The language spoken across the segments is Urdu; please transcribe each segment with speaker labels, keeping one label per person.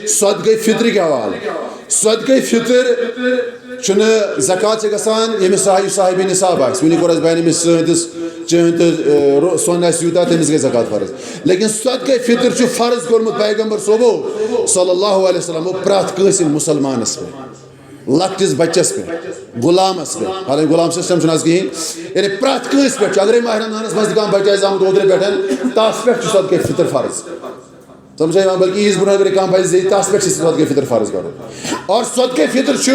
Speaker 1: صدقہ فطر کے حوالہ صدقہ فطر چھنہ زکات سے گژھان ییٚمِس صاحب نصاب آسہِ وٕنی کوٚر اَسہِ بیان أمِس سٲنِس چٲنۍ تہٕ سۄن آسہِ یوٗتاہ تٔمِس گژھِ زکات فرض لیکن صدقہ فطر چھُ فرض کوٚرمُت پیغمبر صوبو صلی اللہ علیہ وسلمو پرٛٮ۪تھ کٲنٛسہِ مُسلمانس پٮ۪ٹھ لۄکٹِس بچس پٮ۪ٹھ غلامس پٮ۪ٹھ حالانکہِ غلام سسٹم چھُنہٕ آز کِہیٖنۍ یعنی پرٛٮ۪تھ کٲنٛسہِ پٮ۪ٹھ چھُ اگرے ماہ رمضانس منٛز تہِ کانٛہہ بچہٕ آسہِ آمُت اوترٕ پٮ۪ٹھ تس پٮ۪ٹھ چھُ صدقہ فطر فرض سمجھا یِوان بلکہ عیٖذ برونٛہہ اگرے کانٛہہ بچہِ زیٚیہِ تس پٮ۪ٹھ چھِ صدقہ فطر فرض کرُن اور صدقہ فطر چھُ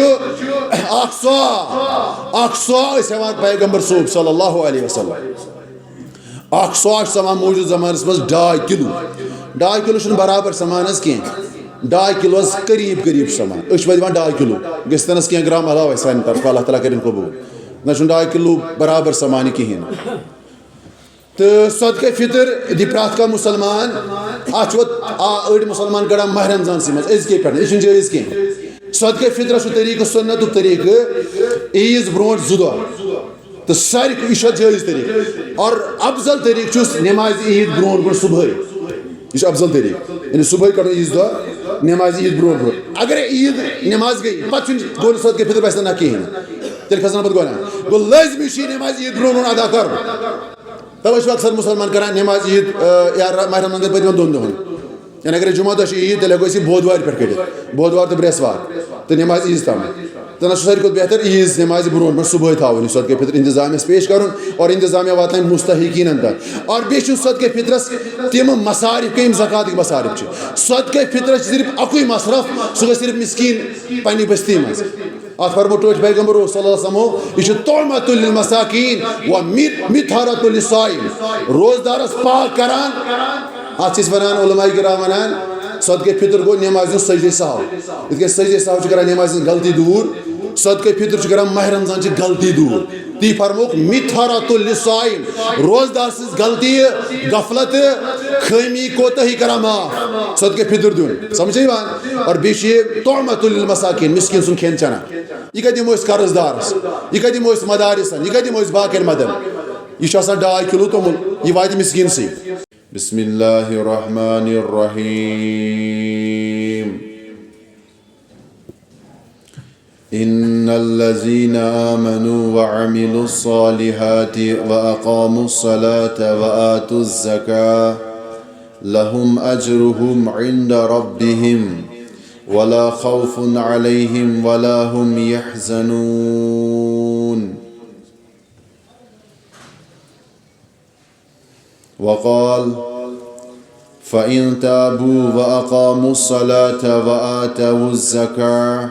Speaker 1: اکھ صاع ٲسۍ ہٮ۪وان پیغمبر صوب صلی اللہ علیہ وسلم اکھ صاع چھُ سمان موٗجوٗد زمانس منٛز 2.5 کِلوٗ چھُنہٕ برابر سمان حظ کینٛہہ 2.5 کِلوٗ حظ قریٖب چھُ سمان أسۍ چھِ وۄنۍ دِوان 2.5 کِلوٗ گٔژھۍ تنس کینٛہہ گرام علاوے سانہِ طرفہٕ اللہ تعالیٰ کٔرِنۍ قبوٗل نہ چھُنہٕ 2.5 کِلوٗ برابر سمان یہِ کِہیٖنۍ نہٕ تہٕ صدقہ فطر دی پرٛٮ۪تھ کانٛہہ مُسلمان اتھ چھُ أڑۍ مُسلمان کڑان ماہ رمضانسٕے منٛز أزکے پٮ۪ٹھ یہِ چھُنہٕ جٲیز کینٛہہ صدقہ فطرس چھُ طریٖقہٕ سُنتُک طریٖقہٕ عیٖذ برونٛٹھ 2 دۄہ تہٕ ساروی یہِ چھُ جٲیز طریٖقہٕ اور افضل طریٖقہٕ چھُس نٮ۪مازِ عیٖد برونٛٹھ صُبحٲے یہِ چھُ افضل طریٖقہٕ یعنی صُبحٲے کڑُن عیٖذ دۄہ نٮ۪مازِ عیٖد برونٛٹھ اگرے عیٖد نٮ۪ماز گٔے پتہٕ چھُنہٕ گوٚو نہٕ صدقہ فطر باسہِ نہ کِہیٖنۍ تیٚلہِ کھسن پتہٕ گۄناہ گوٚو لٲزمی چھُ یہِ نٮ۪مازِ عیٖد برونٛٹھ ادا کرُن توے چھُ اکثر مُسلمان کران نٮ۪مازِ عیٖد یا ماہ رمضان گٔے پٔتمٮ۪ن 2 دۄہن یعنی اگرے جمعہ دۄہ چھِ عیٖد تیٚلہِ ہٮ۪کو أسۍ یہِ بودوارِ پٮ۪ٹھ کٔڑِتھ بودوار تہٕ برٛٮ۪سوار تہٕ نٮ۪مازِ عیٖذ تامتھ تہٕ نہ چھُ ساروی کھۄتہٕ بہتر عیٖذ نٮ۪مازِ برونٛٹھ صُبحٲے تھاوُن یہِ صدقہ فطر انتظامیہس پیش کرُن اور انتظامیہ واتناوِ مستحقیٖنن تام اور بیٚیہِ چھُ صدقہ فطرس تِم مصارف کہِ یِم زکاتٕکۍ مصارف چھِ صدقہ فطرس چھِ صرف اکُے مصرف سُہ گژھِ صرف مسکیٖن پننہِ بستی منٛز اتھ فرمو ٹوٹھ پیغمبر صلی اللہ علیہ وسلمو یہِ چھُ طعمۃ للمساکین و مطہرۃ للصائم روزدارس پاک کران اتھ چھِ أسۍ ونان علماء کرام ونان صدقہ فطر گوٚو نٮ۪مازِ ہُنٛد سجدے سہو یِتھ کٔنۍ سجدے سہو چھُ کران نٮ۪مازِ ہٕنٛز غلطی دوٗر صدقہ فطر چھُ کران ماہ رمضان چہِ غلطی دوٗر تی فرموکھ مطہرۃ للصائم روزدار سٕنٛز غلطی غفلت خٲمی کوتاہی کران معاف صدقہ فطر دیُن سمجھے یِوان اور بیٚیہِ چھُ یہِ طعمۃ للمساکین مسکیٖن سُنٛد کھٮ۪ن چٮ۪نان یہِ کتہِ دِمو أسۍ قرض دارس یہِ کتہِ دِمو أسۍ مدارسن یہِ کتہِ دِمو أسۍ باقین مدن یہِ چھُ آسان 2.5 کِلوٗ توٚمُل یہِ واتہِ مسکیٖنسٕے بسم اللہ الرحمن الرحیم ان الذين آمنوا وعملوا الصالحات واقاموا الصلاة وآتوا الزكاة لهم اجرهم عند ربهم ولا خوف عليهم ولا هم يحزنون وقال فإن تابوا وأقاموا الصلاة وآتوا الزكاة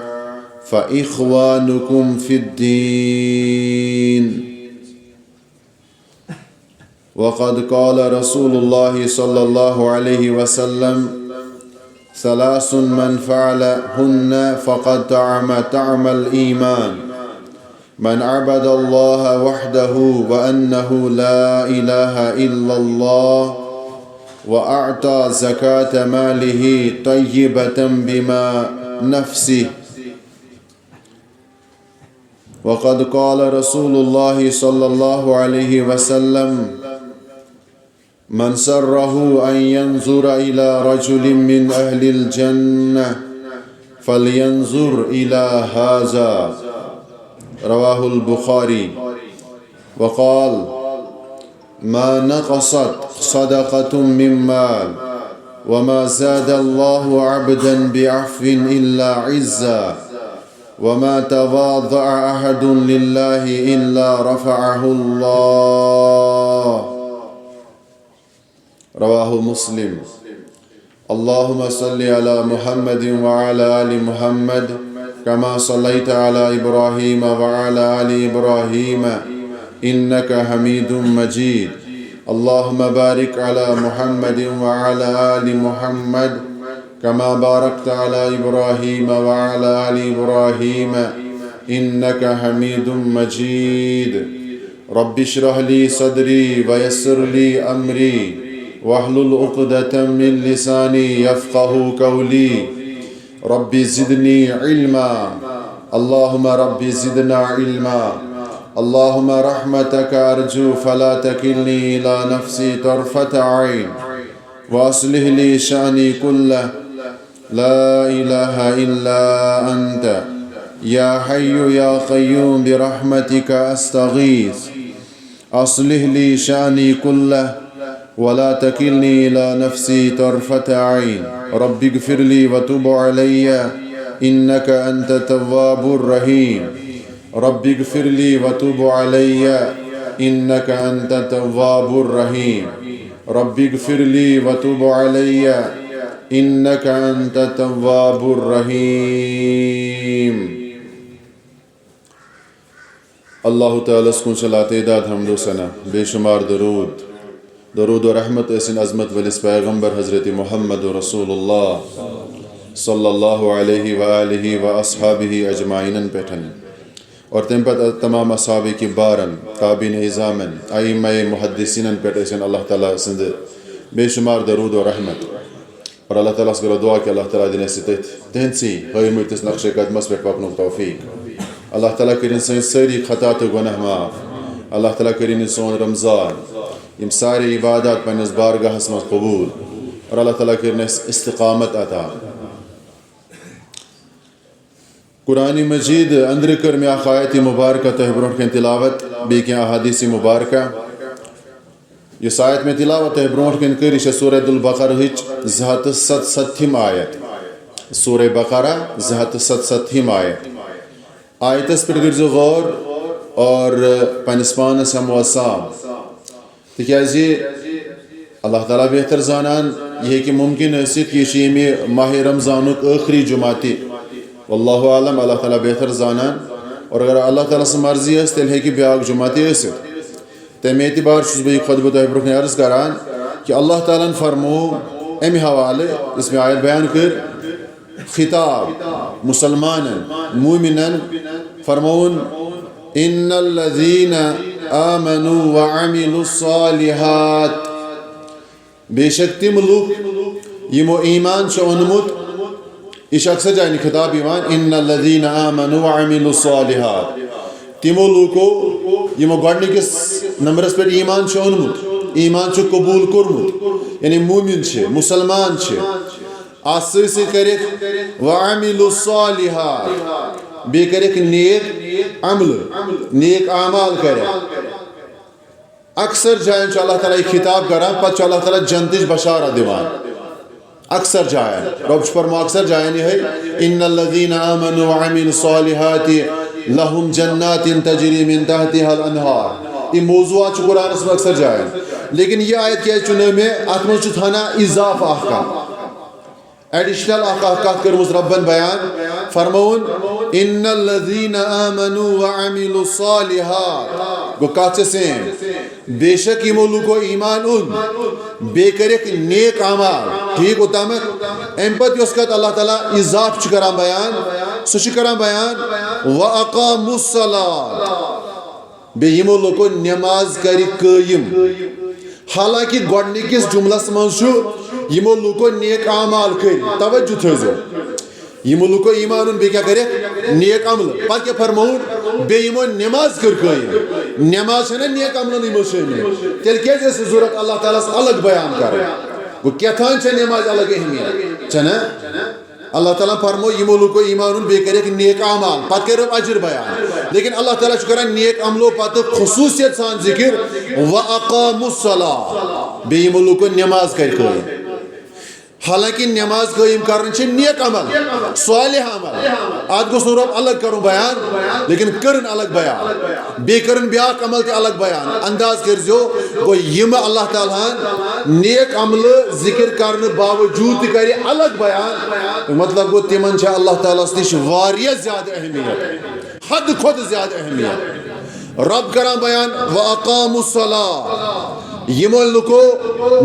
Speaker 1: فإخوانكم في الدين وقد قال رسول الله صلى الله عليه وسلم 3 من فعلهن فقد طعم الإيمان من عبد الله وحده وأنه لا إله إلا الله وأعطى زكاة ماله طيبة بما نفسه وقد قال رسول الله صلى الله عليه وسلم من سره أن ينظر إلى رجل من أهل الجنة فلينظر إلى هذا رواه البخاري وقال ما نقصت صدقة من مال وما زاد الله عبدا بعفو إلا عزا وما تواضع أحد لله إلا رفعه الله رواه مسلم اللهم صل على محمد وعلى آل محمد كما صليت على إبراهيم وعلى آل إبراهيم إنك حميد مجيد اللهم بارك على محمد وعلى آل محمد كما باركت على إبراهيم وعلى آل إبراهيم إنك حميد مجيد رب اشرح لي صدري ويسر لي أمري واحلل عقدة من لساني يفقه قولي رب زدني علما اللهم رب زدنا علما اللهم رحمتك أرجو فلا تكلني إلى نفسي طرفة عين وأصلح لي شأني كله لا إله إلا أنت يا حي يا قيوم برحمتك أستغيث أصلح لي شأني كله ولا تكلني إلى نفسي طرفة عين رب اغفر لي وتب علي إنك أنت التواب الرحيم رب اغفر لي وتب علي إنك أنت التواب الرحيم رب اغفر لي وتب علي إنك أنت التواب الرحيم. اللہ تعالیٰ سکون صلاة اعداد حمد و ثنا بے شمار درود و رحمت اسن عظمت ولس پیغمبر حضرت محمد رسول اللہ صلی اللہ علیہ وآلہ و اصحابہ اجمعین پیٹھن اور تم پت تمام اصحاب کی بارن تابعین اعظامن ائمہ محدثین پیٹھ اسن اللہ تعالیٰ سند بے شمار درود و رحمت اور اللہ تعالیٰ سے دعا کہ اللہ تعالیٰ دن تہنسی ہمتس نقش قدمس پہ پکنک توفیق. اللہ تعالیٰ کرن سن ساری خطا تو گناہ معاف. اللہ تعالیٰ کرن سون رمضان یم سارے عبادات پنس بارگاہس مز قبول اور اللہ تعالیٰ کرن استقامت عطا. قرآن مجید اندر کر میں آیت مبارکہ تہ برونٹ کن تلاوت بی کی احادیث مبارکہ یہ آیت میں تلاوت ہے برونٹ کن کر یہ سورہ البقرہ ہچ 277 آیت. سورہ بقرہ 277 آیت. آیتس پر گرزو غور اور پنس پانس ہم وسام تکیازی اللہ تعالیٰ بہتر زانان یہ کہ ممکن ہے کہ یہ ماہ رمضانک آخری جمعاتی واللہ عالم اللہ تعالیٰ بہتر زانان اور اگر اللہ تعالیٰ سے مرضی ہے تیل ہے کہ بیاق جمعاتی ہے تمہ اعتبار چھس بہ خطبہ تہ برونٛہہ عرض کران کہ اللہ تعالیٰ فرمو امہ حوالے اس میں آیت بیان کر خطاب مسلمان مومنن فرمون ان الذین آمنوا وعملوا الصالحات بے شک تم لوگ یمو ایمان چھ اونمت یہ اکثر جائیں خطاب ایمان ان الذین آمنوا وعملوا الصالحات تمو لوکو یمو گۄڈنِکِس نمبرس پہ ایمان چھ اونمت ایمان چھ قبول کورمت یعنی مومن چھ مسلمان چھ آسیسی کرک وعملوا الصالحات بے کرک نیک عمل نیک اعمال کرک. اکثر جائیں چھ اللہ تعالیٰ خطاب کران پتہ چھ اللہ تعالیٰ جنتش بشارہ دیوان. اکثر جائیں رب فرمو اکثر جائیں ہے ان الذین آمنوا وعملوا الصالحات لهم جنات تجری من تحتها الانہار. یہ موضوعات چھ قرآن میں اکثر جائیں لیکن یہ آیت کیا چنے میں اتمن چھ تھانا اضافہ احکام ایڈیشنل احکام کرمز ربن بیان فرمون ان الذین آمنوا وعملوا الصالحات گو کات سیم بے شک یمو لوگو ایمان ان بے کرک نیک اعمال ٹھیک ہوتا میں ام پت یس کت اللہ تعالیٰ اضاف چھ کران بیان سو چھ کران بیان واقاموا الصلاۃ بے یمو لوگو نماز کری قائم. حالانکہ گۄڈنِکِس جملس منٛز چھُ یمو لوکو نیک اعمال کٔرۍ توجہ تھٲیزیو یمو لوکو ایمان اوٚن بیٚیہِ کیٛاہ کٔرِکھ نیک عمل پتہٕ کیٛاہ فرمووُن بیٚیہِ یمو نٮ۪ماز کٔر قٲیِم. نٮ۪ماز چھےٚ نا نیک عملن منٛز شٲمِل تیٚلہِ کیٛازِ ٲسۍ ضروٗرت اللہ تعالیٰ ہس الگ بیان کرٕنۍ گوٚو کیٛاہتانۍ چھےٚ نٮ۪مازِ الگ اہمیت چھےٚ نا. اللہ تعالیٰ فرمو یمو لوکو ایمان اوٚن بیٚیہِ کٔرِکھ نیک اعمال پتہٕ کٔرِو اجر بیان لیکن اللہ تعالیٰ چھُ کران نیک عملو پتہٕ خصوٗصیت سان ذکر واقاموا الصلاۃ بیٚیہِ یمو لوکو نٮ۪ماز کَرِ قٲیِم. حالانکہ نماز قائم کرن چھ نیک عمل صالح عمل ات گوٚژھ نہٕ رۄب الگ کرُن بیان لیکن کرن الگ بیان بیٚیہِ کرن بیاکھ عمل تہِ الگ بیان. انداز کٔرزیو گوٚو یِم اللہ تعالیٰ ہن نیک عملہٕ ذکر کرنہٕ باوجوٗد تہِ کرِ الگ بیان مطلب گوٚو تِمن چھِ اللہ تعالیٰ ہس نِش واریاہ زیادٕ اہمیت حد کھۄتہٕ زیادٕ اہمیت. رب کران بیان واقاموا الصلاۃ یمو لوکو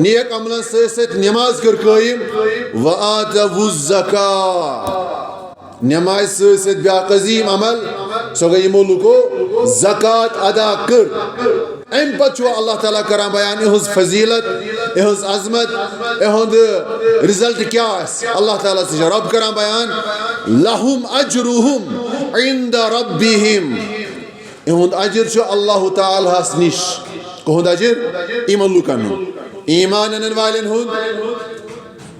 Speaker 1: نیک عملن سۭتۍ سۭتۍ نماز کٔر قٲیِم وآتوا الزکاۃ نماز سۭتۍ سۭتۍ بیاکھ عظیٖم عمل سۄ گٔے یمو لوکو زکات ادا کٔر. امہِ پتہٕ چھُ اللہ تعالیٰ کران بیان یِہٕنٛز فضیلت یِہٕنٛز عظمت یِہُنٛد رِزلٹ کیٛاہ آسہِ اللہ تعالیٰ سۭتۍ چھُ رب کران بیان لہم اجرہم عند ربہم یِہُنٛد اجر چھُ اللہ تعالیٰ ہس نِش. کہُنٛد اجر یِمن لُکن ہُنٛد ایمان انن والٮ۪ن ہُنٛد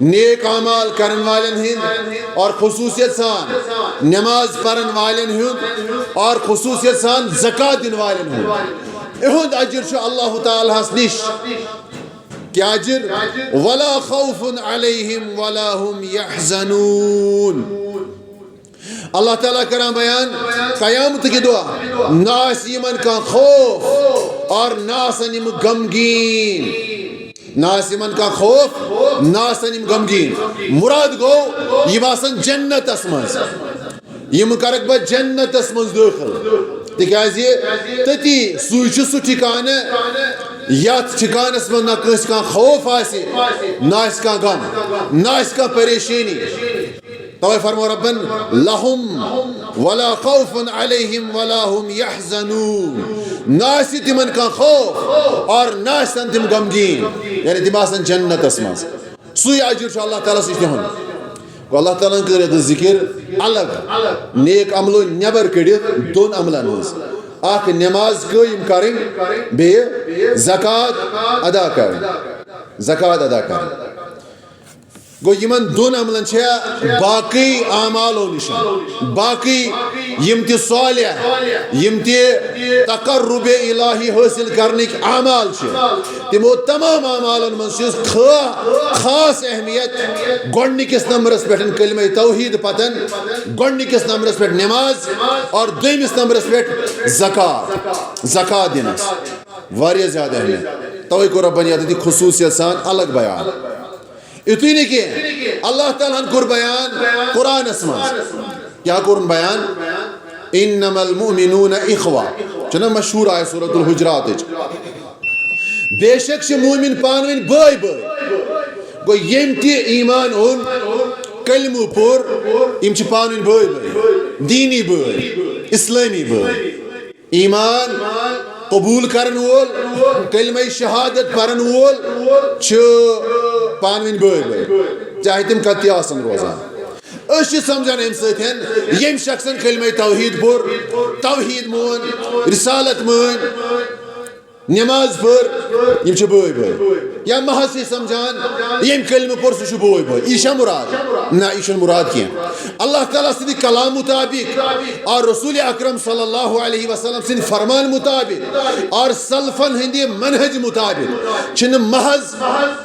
Speaker 1: نیک اعمال کرن والن ہند اور خصوصیت سان نماز پرن والن ہند اور خصوصیت سان زکات دن والن ہند اہند اجر چھ اللہ تعالیٰ نش کیا اجر ولا خوف علیہم ولا هم يحزنون اللہ تعالیٰ کران بیان قیامت کی دعا ناس یمن کا خوف اور ناسن یم غمگین ناس یمن کا خوف ناسن یم غمگین مراد گو یم آسن جنت اسمز یم کرک با جنت اسمز داخل تکیازی تتی سوچ سو ٹھکانہ یت ٹھکانس من نہ کس کا خوف آسی نہ اس کا غم نہ اس کا پریشانی توے فرمو ربن لهم ولا خوف علیہم ولا هم يحزنون ناسی تمن کا خوف اور ناسن تم غمگین یعنی تم آسن جنت اسمز سوی اجر چھ اللہ تعالیٰ سے تہن گو اللہ تعالیٰ کر ذکر الگ نیک عملو نبر کڑت دون عملن ہز اخ نماز قائم کریں بے زکات ادا کریں زکات ادا کریں گو یمن دون عملن چھے باقی اعمالو نشان باقی یم تی صالح یم تی تقرب الہی حاصل کرنک اعمال چھے تمو تمام اعمالن من چھس خاص اہمیت گۄڈنِکِس نمبرس پہ کلمہ توحید پتن گۄڈنِکِس نمبرس پہ نماز اور دویمِس نمبرس پہ زکات دینس واریاہ زیادہ اہمیت توے کو ربن یاد خصوصیت سان الگ بیان اتنی نہیں کہ اللہ تعالیٰ کور بیان قرآن اسماز کیا کورن بیان انما المؤمنون اخوہ چنہ مشہور آئے سورة الحجرات بے شک سے مومن پانوین بائی بائی گو یم تی ایمان اون کلمہ پور یم چھ پانوین بائی بائی دینی بائی اسلامی بائی ایمان قبول کرن وول کلمہ شہادت پرن وول چھ پانوین بائی بائی چاہے تم کتی آسن روزان اس سمجھان ام ستین یم شخصن کلمہ توحید پور توحید مون رسالت مون نماز پر یم چھ بائی بائی یا محض سے سمجھان یم کلمہ پور سو چھ بائی بائی ایشا مراد نا ایشا مراد کیا اللہ تعالیٰ سے کلام مطابق اور رسول اکرم صلی اللہ علیہ وسلم سے فرمان مطابق اور سلفن ہندی منہج مطابق چھن محض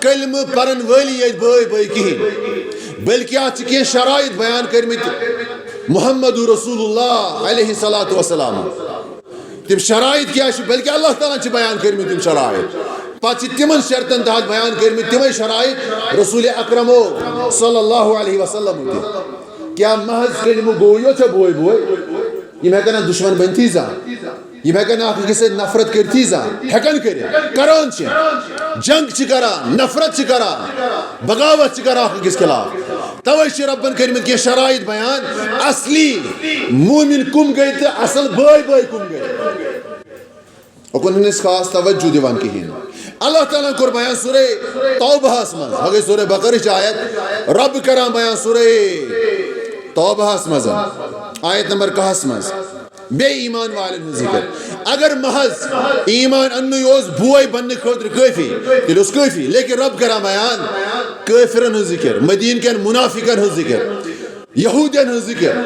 Speaker 1: کلمہ پرن والی بائی بائی کہیں بلکہ آج کی شرائط بیان کرمت محمد رسول اللہ علیہ السلام تم شرائط کیا بلکہ اللہ تعالیٰ چھ بیان کرمت تم شرائط پاچ تمن شرطن تحت بیان کرمت تمہیں شرائط رسول اکرم صلی اللہ علیہ وسلم کیا محض کلمہ گویو چھ بوئی بوئی یہ میں کہنا دشمن بنتی زا یہ میں کہنا آخر کسی نفرت کرتی زا حکن کرے کران چھ جنگ چھ کران نفرت چھ کران بغاوت چھ کران آخر کس خلاف توجہ ربن کریمت کے شرائط بیان اصلی مومن کم گئی تھے اصل بائی بائی کم گئی اکن اس خاص توجہ دیوان کی ہین اللہ تعالیٰ کو بیان سورہ توبہ اسمز اگر سورہ بقرہ آیت رب کرام بیان سورہ توبہ اسمز آیت نمبر 10 اسمز بے ایمان والن ذکر اگر محض ایمان انو یوز بوئی بننے خطر کافی تیل اس کافی لیکن رب کرام بیان کافرن ذکر مدین کے منافقن ذکر یہودین ذکر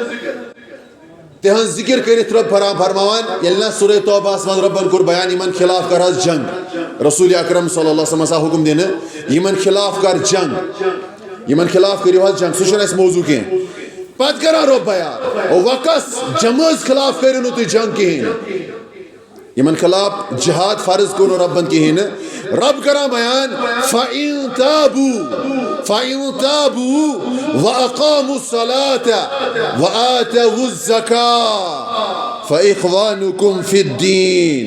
Speaker 1: تہن ذکر کرت رب فرماوان یلنا سورہ توبہ اسمان ربن کور بیان ایمان خلاف کر حض جنگ رسول اکرم صلی اللہ علیہ وسلم حکم دینے ایمان خلاف کر جنگ ایمان خلاف کریو حض جنگ سوچن اس موضوع کے پت کرا رب بیان او وقت جماز خلاف کرنو تی جنگ کی ہیں یمن خلاف جہاد فرض کنو ربن کی ہیں رب کرا بیان فَإِن تَابُوا وَأَقَامُوا الصَّلَاةَ وَآتَوُوا الزَّكَاةَ فَإِخْوَانُكُمْ فِي الدِّينِ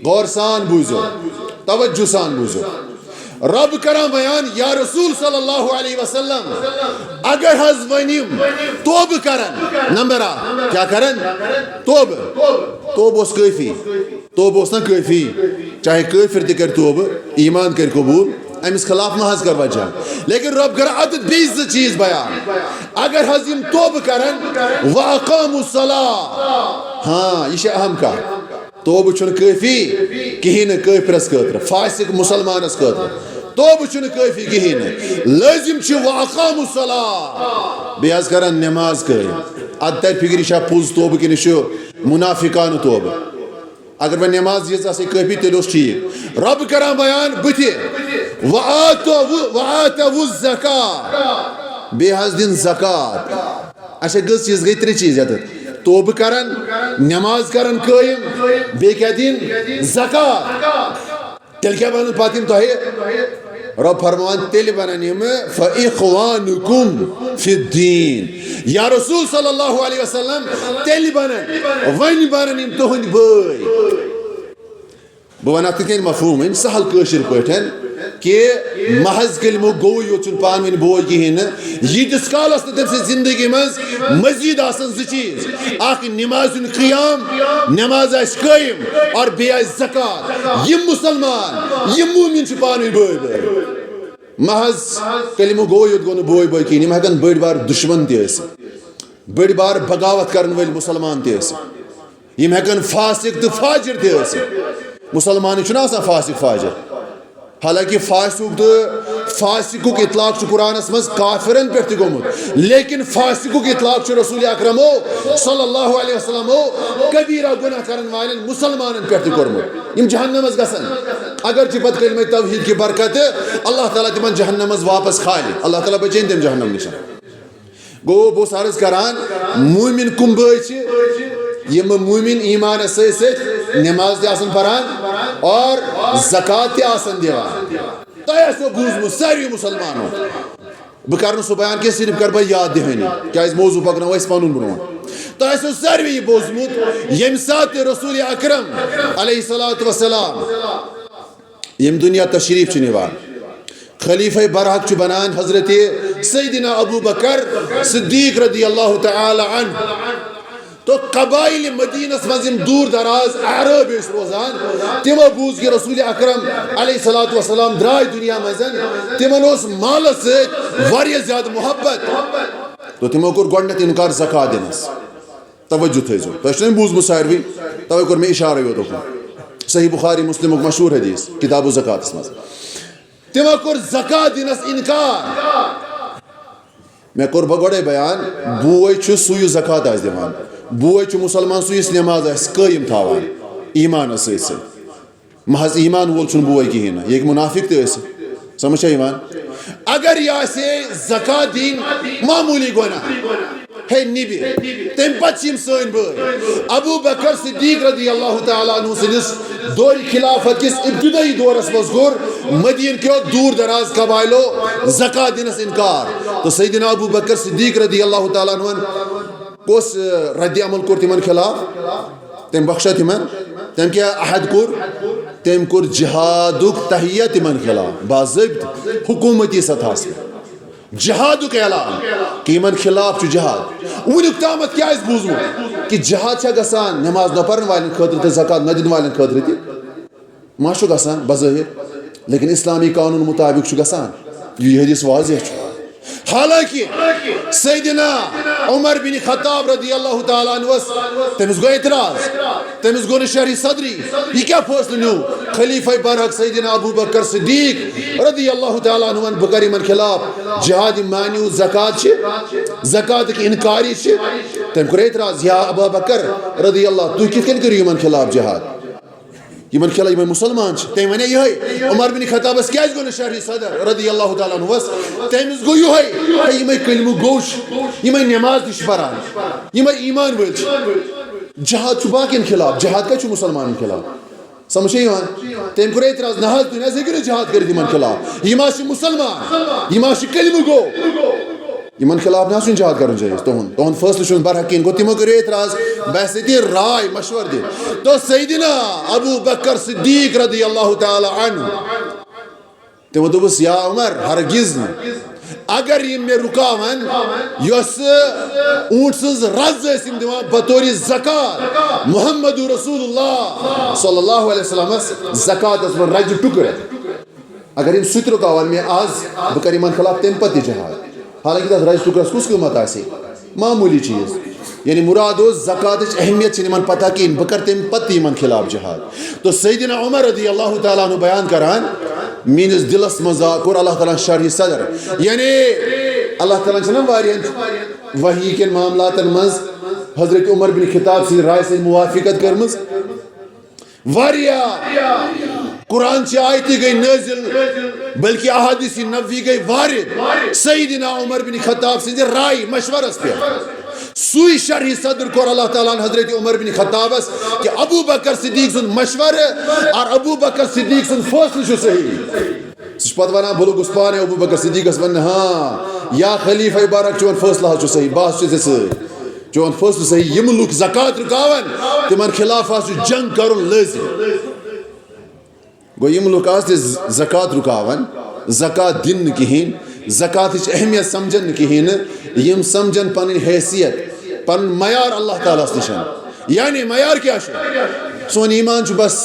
Speaker 1: غور سان بوزو توجہ سان بوزو رب کرا بیان یا رسول صلی اللہ علیہ وسلم اگر حض ونیم توب کرن نمبر کیا کرن توب اس کافی توب اس نا کافی چاہے کافر تکر توب ایمان کر قبول امس خلاف نہ حض کر وجہ لیکن رب کرا عدد 20 چیز بیان اگر حض یم توب کرن وَأَقَامُوا الصَّلَاةَ ہاں یہ اہم کا توبہ چھن کافی کہیں کافرس خاطر فاسق مسلمانس خاطر توبہ چھُنہٕ کٲفی کِہیٖنۍ نہٕ لٲزِم چھُ وَاقامُوا الصَّلَاةَ بیٚیہِ حظ کران نٮ۪ماز قٲیِم اَدٕ تَرِ فِکرِ یہِ چھا پوٚز توبہٕ کِنہٕ یہِ چھُ مُنافِقانہٕ توبہٕ اگر وۄنۍ نٮ۪ماز ییٖژ آسہِ کٲفی تیٚلہِ اوس ٹھیٖک رۄب کران بیان بٕتھِ وَآتَوُا الزَّکاۃ بیٚیہِ حظ دِن زکات اچھا گٔژھ چیٖز گٔے ترٛےٚ چیٖز یَتَتھ توبہٕ کران نٮ۪ماز کران قٲیِم بیٚیہِ کیٛاہ دِنۍ زکات تیٚلہِ کیٛاہ بنن پتہٕ یِم تۄہہِ رۄب فرمان تیٚلہِ بنن یِمہٕ فَإِخْوَانُکُم فِی الدیٖن یا رسول صلی اللہ علیہ وسلم تیٚلہِ بنن وۄنۍ بنن یِم تُہنٛدۍ بٲے بہٕ وَنہٕ اَتھ کِتھ کٔنۍ مفہوٗم وۄنۍ سہل کٲشِر پٲٹھۍ کہ محض کلمو گوٚو یوت چھُنہٕ پانہٕ ؤنۍ بوے کِہیٖنۍ نہٕ ییٖتِس کالس نہٕ تٔمۍ سٕنٛزِ زندگی منٛز مزیٖد آسن زٕ چیٖز اکھ نٮ۪مازِ ہُنٛد قیام نٮ۪ماز آسہِ قٲیِم اور بیٚیہِ آسہِ زکات یِم مُسلمان یِم موٗمِن چھِ پانہٕ ؤنۍ بٲے بٲے محض کلمو گوٚو یوت گوٚو نہٕ بوے بٲے کِہیٖنۍ یِم ہٮ۪کن بٔڑۍ بار دُشمن تہِ ٲسِتھ بٔڑۍ بار بغاوت کرن وٲلۍ مُسلمان تہِ ٲسِتھ یِم ہٮ۪کن فاسق تہٕ فاجر تہِ ٲسِتھ مُسلمانٕے چھُنہ آسان فاسق فاجر حالانکہ فاسقُک تہٕ فاسقُک اطلاق چھُ قرآنس منٛز کافرن پٮ۪ٹھ تہِ گوٚمُت لیکن فاسقُک اطلاق چھُ رسول اکرمو صلی اللہ علیہ وسلمو کبیرہ گۄناہ کرن والٮ۪ن مُسلمانن پٮ۪ٹھ تہِ کوٚرمُت یِم جہنمس گژھن اگرچہِ پتہٕ کلمہ توحیٖد کہِ برکتہٕ اللہ تعالیٰ تِمن جہنم منٛز واپس کھالہِ اللہ تعالیٰ بچٲیِن تِم جہنم نِش گوٚو بہٕ اوسُس عرض کران موٗمِن کُم بٲے چھِ یِم موٗمِن ایٖمانس سۭتۍ سۭتۍ نٮ۪ماز تہِ آسان پران اور زکات تہِ آسان دِوان تۄہہِ آسیو بوٗزمُت ساروٕے مُسلمانو بہٕ کرٕ نہٕ سُہ بیان کینٛہہ صرف کرٕ بہٕ یاد دِہٲنی کیٛازِ موضوٗع پکناوو أسۍ پنُن برونٛٹھ تۄہہِ آسیو ساروٕے یہِ بوٗزمُت ییٚمہِ ساتہٕ تہِ رسول اکرم علیہ الصلوۃ والسلام ییٚمہِ دُنیا تشریٖف چھِ نِوان خلیفہ برحق چھُ بنان حضرت سیدنا ابوٗ بکر صدیٖق رضی اللہ تعالیٰ عنہ تو قبائل مدینس منٛز یِم دوٗر دراز اعرٲبۍ ٲسۍ روزان تِمو بوٗز کہِ رسول اکرم علیہ الصلوۃ والسلام درٛاے دُنیا منٛز تِمن اوس مالس سۭتۍ واریاہ زیادٕ محبت تو تِمو کوٚر گۄڈٕنٮ۪تھ انکار زکات دِنس توجہ تھٲیزیو تۄہہِ چھُنہ بوٗزمُت ساروٕے توے کوٚر مےٚ اِشارے یوت اوٚکُن صحیح بخاری مُسلمُک مشہوٗر حدیٖث کِتابُ زکاتس منٛز تِمو کوٚر زکات دِنس انکار مےٚ کوٚر بہٕ گۄڈے بیان بوے چھُ سُے یُس زکات آسہِ دِوان بوے چھُ مُسلمان سُہ یُس نٮ۪ماز آسہِ قٲیِم تھاوان ایٖمانس سۭتۍ سۭتۍ محض ایٖمان وول چھُنہٕ بوے کِہیٖنۍ نہٕ یہِ ہیٚکہِ مُنافِق تہِ ٲسِتھ سمجھ چھا یِوان اگر یہِ آسہِ ہے زکات دِنۍ معموٗلی گۄناہ ہے نِبہِ تمہِ پتہٕ چھِ یِم سٲنۍ بٲے ابوٗ بکر صدیٖق رضی اللہ تعالیٰ عنہ سٕنٛدِس دورِ خلافت کِس ابتدٲیی دورس منٛز کوٚر مدیٖنہٕ کیو دوٗر دراز قبایلو زکات دِنس انکار تہٕ سیدنا ابوٗ بکر صدیٖق رضی اللہ تعالیٰ عنہن کُس ردِ عمل کوٚر تِمن خلاف تٔمۍ بخشا تِمن تٔمۍ کیٛاہ عہد کوٚر تٔمۍ کوٚر جہادُک تہیہ تِمن خلاف باضٲبطہٕ حکوٗمتی سطحس پٮ۪ٹھ جہادُک اعلان کہِ یِمن خلاف چھُ جہاد وُنیُک تامتھ کیٛاہ آسہِ بوٗزمُت کہِ جہاد چھا گژھان نٮ۪ماز نہ پرن والٮ۪ن خٲطرٕ تہٕ زکات نہ دِنہٕ والٮ۪ن خٲطرٕ تہِ ما چھُ گژھان بظٲہِر لیکن اسلامی قانوٗن مُطابق چھُ گژھان یہِ حدیٖث واضح چھُ حالانکہ سیدنا عمر بن خطاب رضی اللہ تعالیٰ عنہس تٔمِس گوٚو اعتراض تٔمِس گوٚو نہٕ شرح صدری یہِ کیٛاہ فٲصلہٕ نیوٗ خلیفہ برحق سیدنا ابوٗ بکر صدیٖق رضی اللہ تعالیٰ عنہن بہٕ کرٕ یِمن خلاف جہاد یِم مانیو زکات چھِ زکاتٕکۍ انکاری چھِ تٔمۍ کوٚر اعتراض یا ابا بکر رضی اللہ تُہۍ کِتھ کٔنۍ کٔرِو یِمن خلاف جہاد یِمن خلاف یِمے مُسلمان چھِ تٔمۍ ونے یِہوٚے عمر بن خطابس کیٛازِ گوٚو نہٕ شرح صدر رضی اللہ تعالیٰ عنہس تٔمِس گوٚو یِہوٚے یِمے کلمہٕ گوٚو چھِ یِمے نٮ۪ماز تہِ چھِ پران یِمے ایٖمان وٲلۍ چھِ جہاد چھُ باقین خلاف جہاد کتہِ چھُ مُسلمانن خلاف سمجھ چھا یِوان تٔمۍ کوٚر اعتراض نہ حظ تُہۍ نہ حظ ہیٚکِو نہٕ جہاد کٔرِتھ یِمن خلاف یِم حظ چھِ مُسلمان یِم حظ چھِ کلمہٕ گوٚو یِمن خلاف نہ حظ چھُنہٕ جہاد کرُن جٲیِز تُہُنٛد فٲصلہٕ چھُنہٕ برحق کِہیٖنۍ گوٚو تِمو کٔرِو اعتراض بہٕ ہسا دِ راے مشورٕ دِ تو سیدنا ابوٗ بکر صدیٖق رضی اللہ تعالیٰ عنہ تِمو دوٚپُس یا عمر ہرگز نہٕ اگر یِم مےٚ رُکاون یۄس اوٗنٹ سٕنٛز رز ٲسۍ یِم دِوان بطورِ زکات محمد رسول اللہ صلی اللہ علیہ وسلمس زکاتس منٛز رجہِ ٹُکرٕ اگر یِم سُہ تہِ رُکاون مےٚ آز بہٕ کرٕ یِمن خلاف تمہِ پتہٕ تہِ جہاد حالانکہ تتھ رجہِ ٹُکرس کُس قۭمت آسہِ معموٗلی چیٖز یعنی مراد اوس زکاتٕچ اہمیت چھِنہٕ یِمن پتہ کِہیٖنۍ بہٕ کرٕ تمہِ پتہٕ تہِ یِمن خلاف جہاد تو سیدنا عمر رضی اللہ تعالیٰ عنہ بیان کران میانس دلس مزا کور اللہ تعالیٰ شرح صدر یعنی اللہ تعالیٰ چھنا واریاہ وحی کن معاملاتن مز حضرت عمر بن خطاب سی رائے سے موافقت کرمز واریاہ قرآن چی آیتی گئی نازل بلکہ احادیث نبوی گئی وارد سیدنا عمر بن خطاب سی رائے مشورس پہ سوئی شرح صدر کور اللہ تعالیٰ حضرت عمر بن خطاب کہ ابو بکر صدیق سن مشور اور ابو بکر صدیق سن فیصلہ چھو صحیح سہ پتہ ونان بہ لوگس پانے ابو بکر صدیقس ون ہاں یا خلیفہ بارک چون فیصلہ چھو صحیح بحث چھو ژےٚ چون فیصلہ صحیح یم لوگ زکات رکاون تمن خلاف جنگ کرن لازم گو یم لوگ آز زکات رکاون زکات دن کہین زکات اہمیت سمجھن کہین یم سمجھن پن حیثیت پن معیار اللہ تعالیٰ نشن یعنی معیار کیا سون ایمان بس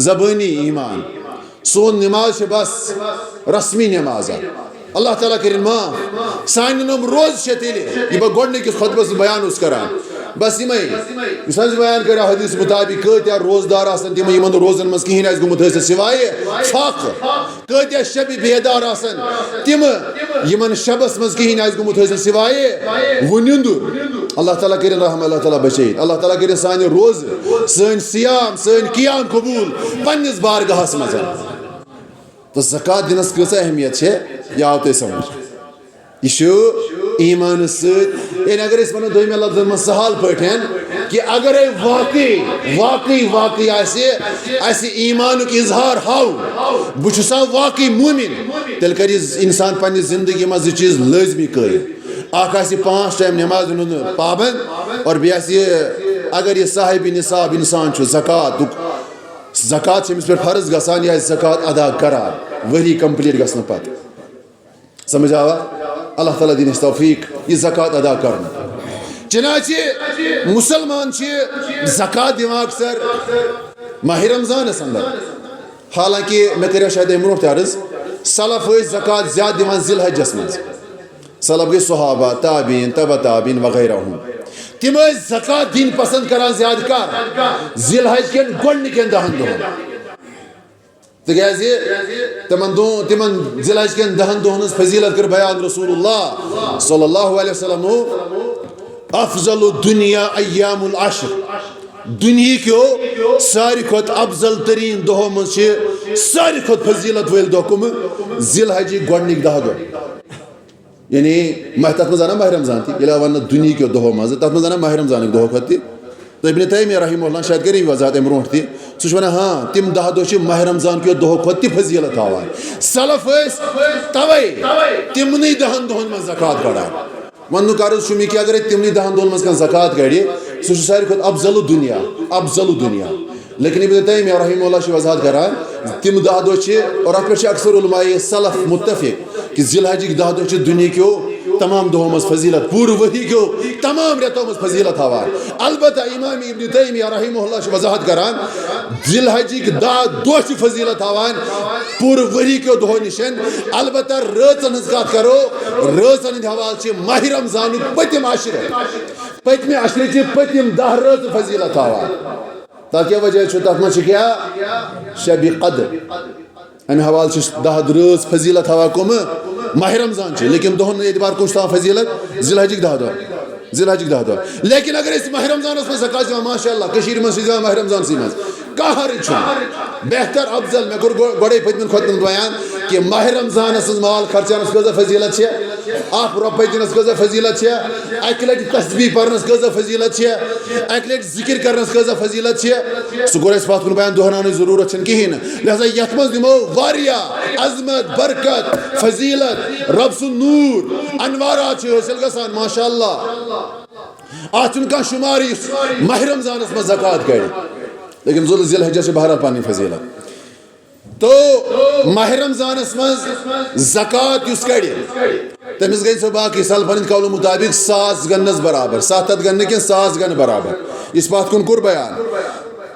Speaker 1: زبانی ایمان سون نماز بس رسمی نماز اللہ تعالیٰ کرن معاف سان نم روز تیلے یہ بہ گۄڈنِکِس خطبس بیان کران بس یمے اس بیان کرا حدیث مطابق کتیا روزدار آسن تم یمن روزن مز کہین آس گومت حاصل سوائے فاقہ کتیا شب بیدار آسن تم یمن شبس مز کہین آس گومت حاصل سوائے ونندر اللہ تعالیٰ کرن رحم اللہ تعالیٰ بچید اللہ تعالیٰ کرن سان روز سن سیام سن قیام قبول پنس بارگاہس مز تو زکات دنس کۭژاہ اہمیت ہے یہ آو تۄہہِ سمجھ یہ ایمان ست یعنی اگر ونو دویمہ لفظ من سہل پٹھن کہ اگر واقعی آسہ ایمانک اظہار ہاو بہ واقعی مومن تیل کر انسان پنہ زندگی مز یہ چیز لازمی قائم اخ آسہ 5 ٹائم نماز پابند اور بیٚیہِ اگر یہ صاحب نصاب انسان زکات امس پہ فرض گژھان یہ زکات ادا کران ؤری کمپلیٹ گژھنہٕ پتہٕ سمجھ آوا اللہ تعالیٰ دین توفیق یہ زکات ادا کرنا چنانچہ مسلمان زکات دِوان اکثر ماہ رمضانس اندر حالانکہ میں کرو شاید برو تہ عرض سلف زکات زیادہ دِوان ذی الحجس مز سلف گئی صحابہ تابعین تبع تابعین وغیرہ تم زکات دین پسند کران زیادہ کر ذی الحج کن گۄڈنِکٮ۪ن 10 دۄہن تکیاز تمن ذی الحج کن 10 دۄہن ہٕنٛز فضیلت کر بیان رسول اللہ صلی اللہ علیہ وسلم افضل الدنیا ایام العشر دنیا کیو ساری کھت افضل ترین دۄہو منٛز چھِ ساری کھت فضیلت وٲلۍ دۄہ کم ذی الحجٕکۍ گۄڈنِکۍ 10 دۄہ یعنی تتھ منٛز انا ماہ رمضان تہِ ییٚلہِ ونہٕ دُنہِکیو دۄہو منٛز تتھ منٛز انا ماہ رمضانٕکۍ دۄہ کھۄتہٕ تہِ تو ابن تیمیہ رحمہ اللہ شاید کری وضاحت امہ برونٹھ تہ سہ ونان ہاں تم 10 دۄہ چھ ماہ رمضان کیو دۄہو کھۄتہٕ تہِ فضیلت ہاوان سلف توے تمنٕے 10 دۄہن منٛز زکات کڑان وننُک عرض چھُم یہِ کہ اگر تمنٕے 10 دۄہن منٛز کانٛہہ زکات کڑِ سہ چھُ ساروی کھۄتہٕ افضل دنیا لیکن ابن تیمیہ رحمہ اللہ چھ وضاحت کران تم 10 دۄہ چھ اور اتھ پٮ۪ٹھ چھ اکثر علماء سلف متفق کہ ذی الحجٕکۍ 10 دۄہ چھ دنیا کیو تمام دۄہو منٛز فضیلت پوٗرٕ ؤری کیو تمام رٮ۪تو منٛز فضیلت ہاوان البتہ امام ابن تیمیہ رحمہ اللہ چھ وضاحت کران ذی الحجٕکۍ 10 دۄہ چھ فضیلت ہاوان پوٗرٕ ؤری کیو دۄہو نِشن البتہ رٲژن ہٕنٛز کتھ کرو رٲژن ہٕنٛدۍ حوالہٕ چھ ماہ رمضانُک پٔتِم پٔتمہِ عشرٕچہِ پٔتِم 10 رٲژٕ فضیلت ہاوان تتھ کیٛاہ وجہ چھُ تتھ منٛز چھِ کیٛاہ شبِ قدر امہِ حوالہٕ چھِ 10 رٲژ فضیلت ہاوان کم ماہ رمضان چھ لیکن دۄہن اعتبار کم چھُ تھاوان فضیلت ذی الحجٕکۍ 10 دۄہ لیکن اگر أسۍ ماہ رمضانس منٛز زکات دِوان ماشاء اللہ کٔشیٖرِ منٛز چھِ دِوان ماہ رمضانسٕے منٛز کانٛہہ حرج چھُنہٕ بہتر افضل مےٚ کوٚر گۄڈے پٔتمٮ۪ن خۄطبن بیان کہ ماہ رمضانس منٛز مال خرچاونس کۭژاہ فضیلت چھےٚ 1 رۄپے دِنس کۭژاہ فضیلت چھےٚ 1 لٹہِ تسبیح پرنس کۭژاہ فضیلت چھےٚ 1 لٹہِ ذکر کرنس کۭژاہ فضیلت چھےٚ سُہ کوٚر اَسہِ پتھ کُن بیان دۄہراونٕچ ضروٗرت چھنہٕ کِہیٖنۍ نہٕ لہذا یتھ منٛز دِمو واریاہ عظمت برکت فضیلت رب سُنٛد نوٗر انوارات چھِ حٲصِل گژھان ماشاء اللہ اتھ چھُنہٕ کانٛہہ شُمار یُس ماہ رمضانس منٛز زکات کڑِ لیکن ذی الحجس چھِ بہرحال پنٕنۍ فضیلت تو ماہ رمضانس منٛز زکات یُس کڑِ تٔمِس گٔے سۄ باقٕے سلفن ہٕنٛدۍ قولہٕ مُطابق 100 گنس برابر 700 گنہٕ نہٕ کینٛہہ 100 گنہٕ برابر یُس پتھ کُن کوٚر بیان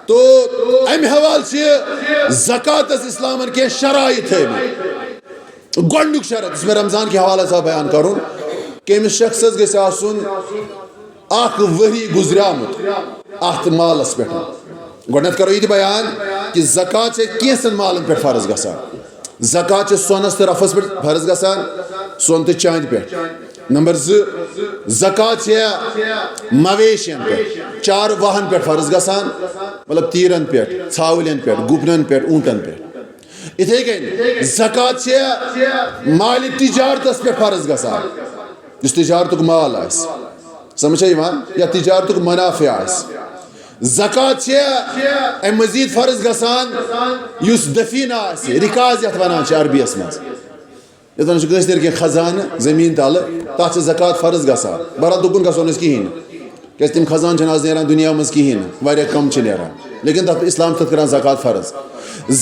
Speaker 1: تو امہِ حوالہٕ چھِ زکاتس اسلامن کینٛہہ شرائط تھٲومٕتۍ گۄڈنیُک شرط یُس مےٚ رمضان کہِ حوالہٕ آو بیان کرُن کہ أمِس شخصس گژھِ آسُن 1 ؤری گُزریومُت اتھ مالس پٮ۪ٹھ گۄڈنیتھ کرو یہِ تہِ بیان کہ زکات چھِ کینٛژن مالن پٮ۪ٹھ فرض گژھان زکات سونس تو رفس پہ فرض گژھان سون تو چاند پہ. نمبر 2 زکات مویشین پہ چارواہن پہ فرض گژھان مطلب تیرن پہ ژھاولین پہ گپنن پہ اونٹن پہ. اتھے کن زکات مال تجارتس پہ فرض گژھان اس تجارتک مال آس سمجھا یوان یا تجارتک منافع آس. زکات ام مزید فرض گژھان اس دفینہ آس رکاز یتھ ونان عربیس مز یتھ ونان کٲشِر کینٛہہ خزانہ زمین تل تتھ چھِ زکات فرض گژھان. بہرحال دُکن گژھو نہٕ کِہیٖنۍ نہٕ کیازِ تِم خزان چھِنہٕ آز نیران دُنیا منٛز کِہیٖنۍ نہٕ واریاہ کم چھِ نیران لیکن تتھ اسلام چھِ تتھ کران زکات فرض.